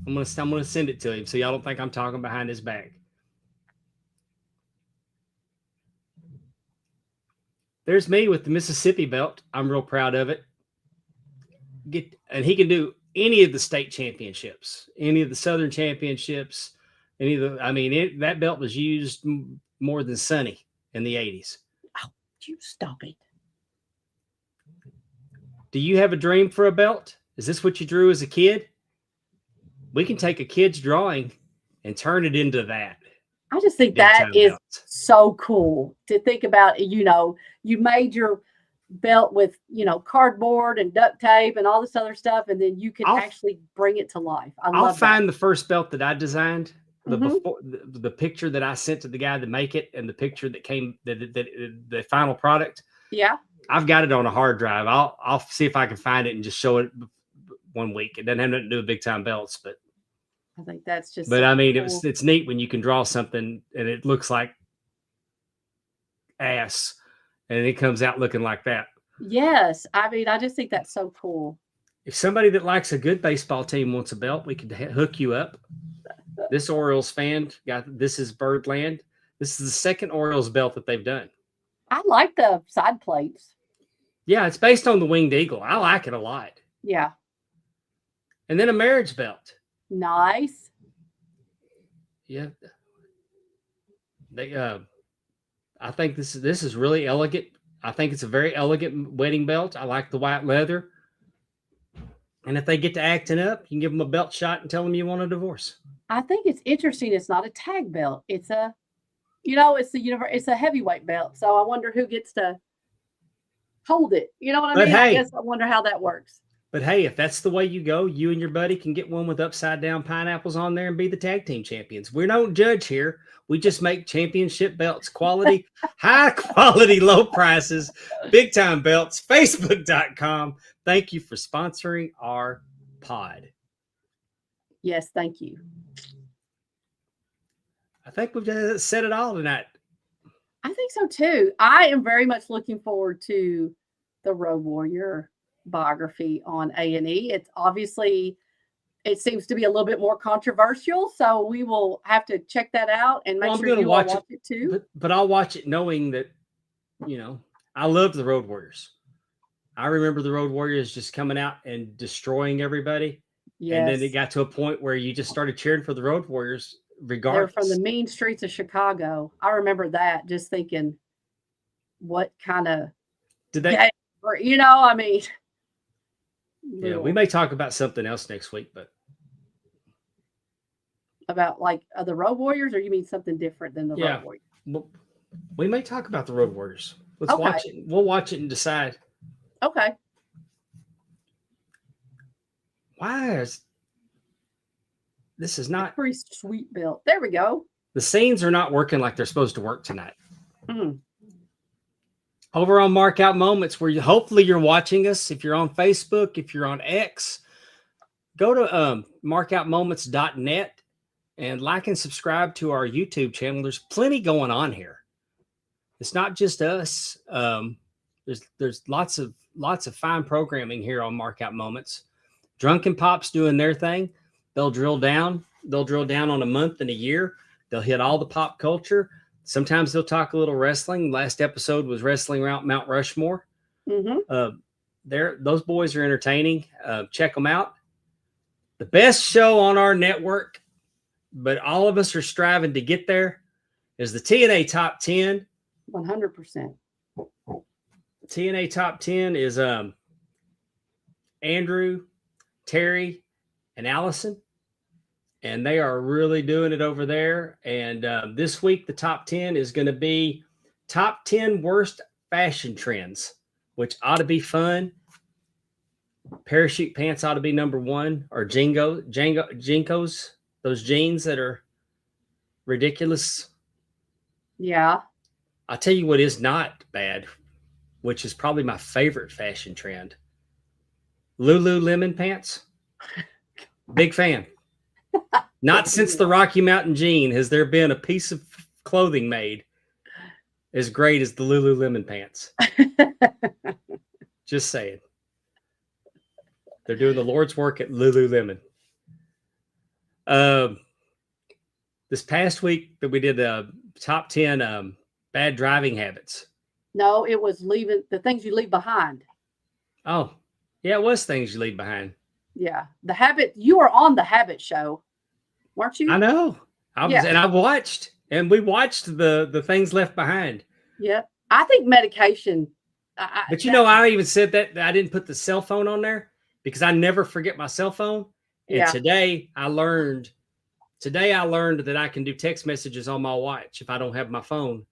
S2: I'm gonna send it to him so y'all don't think I'm talking behind his back. There's me with the Mississippi belt. I'm real proud of it. And he can do any of the state championships, any of the Southern championships, that belt was used more than Sonny in the 80s.
S3: Oh, you stop it.
S2: Do you have a dream for a belt? Is this what you drew as a kid? We can take a kid's drawing and turn it into that.
S3: I just think
S2: Big
S3: that
S2: time
S3: is
S2: belts.
S3: so cool to think about. You made your belt with, cardboard and duct tape and all this other stuff, and then you can actually bring it to life.
S2: I'll find the first belt that I designed,
S3: Mhm.
S2: the picture that I sent to the guy to make it, and the picture that came, the final product.
S3: Yeah.
S2: I've got it on a hard drive. I'll see if I can find it and just show it one week. It doesn't have nothing to do with big time belts, but
S3: I think that's just.
S2: But
S3: so
S2: I mean,
S3: cool.
S2: it's neat when you can draw something and it looks like ass, and it comes out looking like that.
S3: Yes, I mean, I just think that's so cool.
S2: If somebody that likes a good baseball team wants a belt, we could hook you up. This Orioles fan this is Birdland. This is the second Orioles belt that they've done.
S3: I like the side plates.
S2: Yeah, it's based on the winged eagle. I like it a lot.
S3: Yeah.
S2: And then a marriage belt.
S3: Nice.
S2: Yeah. They I think this is really elegant. I think it's a very elegant wedding belt. I like the white leather. And if they get to acting up, you can give them a belt shot and tell them you want a divorce.
S3: I think it's interesting. It's not a tag belt. It's a, it's a heavyweight belt. So I wonder who gets to hold it. You know what I mean?
S2: Hey,
S3: I guess I wonder how that works.
S2: But hey, if that's the way you go, you and your buddy can get one with upside down pineapples on there and be the tag team champions. We don't judge here. We just make championship belts, quality, high quality, low prices, big time belts, facebook.com. Thank you for sponsoring our pod.
S3: Yes, thank you.
S2: I think we've said it all tonight.
S3: I think so too. I am very much looking forward to the Road Warrior biography on A&E. It's obviously, it seems to be a little bit more controversial, so we will have to check that out and make sure you watch it too.
S2: But I'll watch it knowing that, I love the Road Warriors. I remember the Road Warriors just coming out and destroying everybody. Yes. And then it got to a point where you just started cheering for the Road Warriors regardless.
S3: They're from the mean streets of Chicago. I remember that, just thinking, what kind of
S2: did they?
S3: I mean.
S2: Yeah, we may talk about something else next week, but
S3: about like the Road Warriors, or you mean something different than the Road Warriors?
S2: Well, we may talk about the Road Warriors. Let's watch it. We'll watch it and decide.
S3: Okay.
S2: Why is this is not
S3: pretty sweet belt? There we go.
S2: The scenes are not working like they're supposed to work tonight.
S3: Mm.
S2: Over on Mark Out Moments, where hopefully you're watching us. If you're on Facebook, if you're on X, go to markoutmoments.net and like and subscribe to our YouTube channel. There's plenty going on here. It's not just us. There's lots of fine programming here on Mark Out Moments. Drunken Pop's doing their thing. They'll drill down on a month and a year. They'll hit all the pop culture. Sometimes they'll talk a little wrestling. Last episode was wrestling around Mount Rushmore.
S3: Mm-hmm.
S2: Those boys are entertaining. Check them out. The best show on our network, but all of us are striving to get there, is the TNA Top 10.
S3: 100%.
S2: TNA Top 10 is Andrew, Terry, and Allison. And they are really doing it over there. And this week, the top 10 is going to be top 10 worst fashion trends, which ought to be fun. Parachute pants ought to be number one, or Jinkos, those jeans that are ridiculous.
S3: Yeah.
S2: I'll tell you what is not bad, which is probably my favorite fashion trend. Lululemon pants. Big fan. Not since the Rocky Mountain jean has there been a piece of clothing made as great as the Lululemon pants. Just saying. They're doing the Lord's work at Lululemon. This past week that we did the top 10 bad driving habits.
S3: No, it was leaving the things you leave behind.
S2: Oh, yeah, it was things you leave behind.
S3: Yeah. The habit, you were on the habit show, weren't you?
S2: I know. And we watched the things left behind.
S3: Yeah. I think medication
S2: But you know, I even said that I didn't put the cell phone on there because I never forget my cell phone. And today I learned that I can do text messages on my watch if I don't have my phone,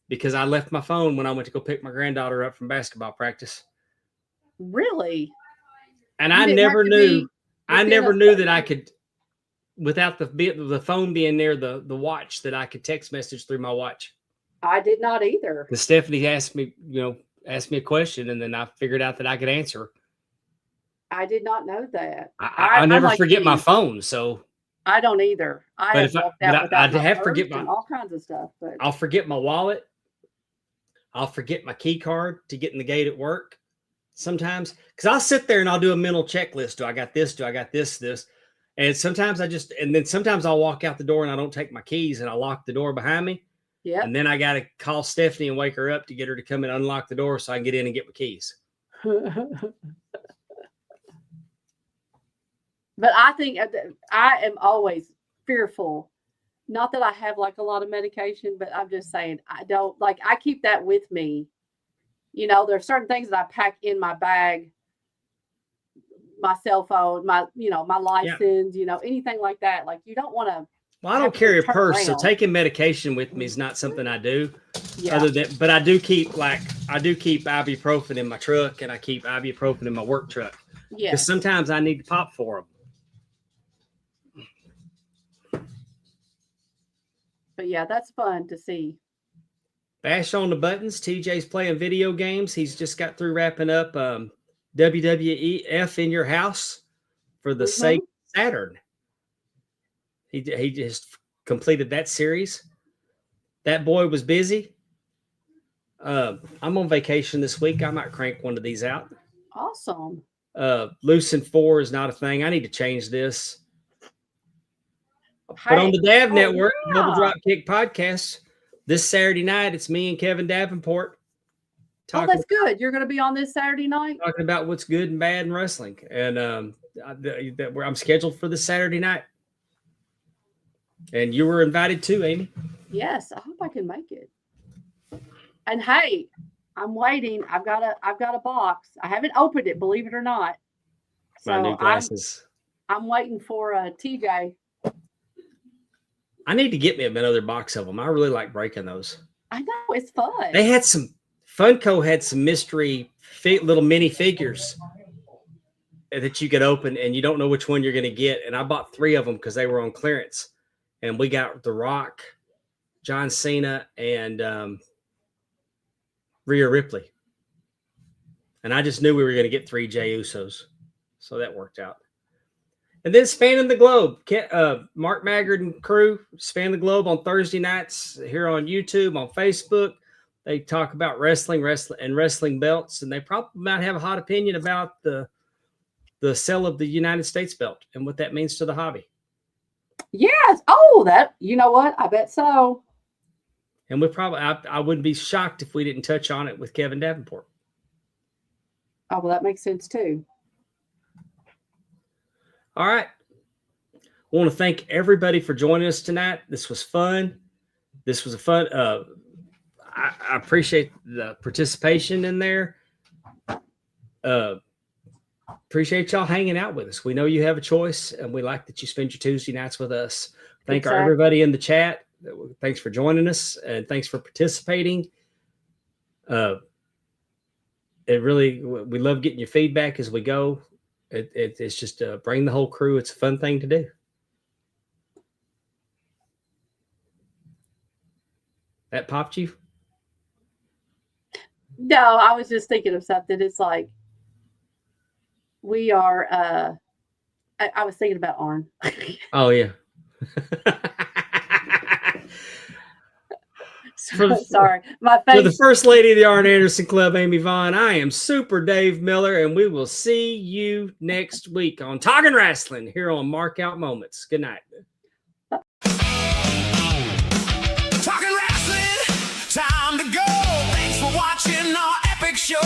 S2: because I left my phone when I went to go pick my granddaughter up from basketball practice.
S3: Really?
S2: And I never knew that I could, without the phone being near the watch, that I could text message through my watch.
S3: I did not either.
S2: Because Stephanie asked me a question, and then I figured out that I could answer. I
S3: did not know that.
S2: I never forget my phone, so
S3: I don't either. I have forget all kinds of stuff. But
S2: I'll forget my wallet. I'll forget my key card to get in the gate at work sometimes, because I'll sit there and I'll do a mental checklist. Do I got this? Do I got this? And sometimes sometimes I'll walk out the door and I don't take my keys and I lock the door behind me.
S3: Yeah.
S2: And then I got to call Stephanie and wake her up to get her to come and unlock the door so I can get in and get my keys.
S3: But I think I am always fearful. Not that I have like a lot of medication, but I'm just saying I keep that with me. You know, there are certain things that I pack in my bag, my cell phone, my license, anything like that. Like, you don't want to.
S2: Well, I don't carry a purse, so taking medication with me is not something I do.
S3: Yeah.
S2: But I do keep ibuprofen in my truck, and I keep ibuprofen in my work truck.
S3: Yeah.
S2: Because sometimes I need to pop for them.
S3: But yeah, that's fun to see.
S2: Bash on the buttons. TJ's playing video games. He's just got through wrapping up WWEF in your house for the Sega Saturn. He just completed that series. That boy was busy. I'm on vacation this week. I might crank one of these out.
S3: Awesome.
S2: Loose and 4 is not a thing. I need to change this. But on the Dav Network, Double Dropkick Podcast, this Saturday night, it's me and Kevin Davenport.
S3: That's good. You're going to be on this Saturday night?
S2: Talking about what's good and bad in wrestling. And I'm scheduled for this Saturday night. And you were invited too, Amy.
S3: Yes, I hope I can make it. And hey, I'm waiting. I've got a box. I haven't opened it, believe it or not.
S2: My new glasses.
S3: I'm waiting for TJ.
S2: I need to get me another box of them. I really like breaking those.
S3: I know, it's fun.
S2: They had Funko had some mystery little mini figures that you could open, and you don't know which one you're going to get. And I bought 3 of them because they were on clearance. And we got The Rock, John Cena, and Rhea Ripley. And I just knew we were going to get 3 Jey Usos. So that worked out. And then Spanning the Globe. Mark Maggard and crew Span the Globe on Thursday nights here on YouTube, on Facebook. They talk about wrestling belts, and they probably might have a hot opinion about the sale of the United States belt and what that means to the hobby.
S3: Yes. Oh, you know what? I bet so.
S2: And I wouldn't be shocked if we didn't touch on it with Kevin Davenport.
S3: Oh, well, that makes sense too.
S2: All right. I want to thank everybody for joining us tonight. This was fun. This was a fun. I appreciate the participation in there. Appreciate y'all hanging out with us. We know you have a choice, and we like that you spend your Tuesday nights with us. Thank everybody in the chat. Thanks for joining us, and thanks for participating. We love getting your feedback as we go. It's just bring the whole crew. It's a fun thing to do. That popped you?
S3: No, I was just thinking of something. It's like we are. I was thinking about Arn.
S2: Oh yeah.
S3: Sorry, my face.
S2: For the first lady of the Arn Anderson Club, Amy Vaughn, I am Super Dave Miller, and we will see you next week on Talking Wrestling here on Mark Out Moments. Good night.
S1: Talking wrestling, time to go. Thanks for watching our epic show.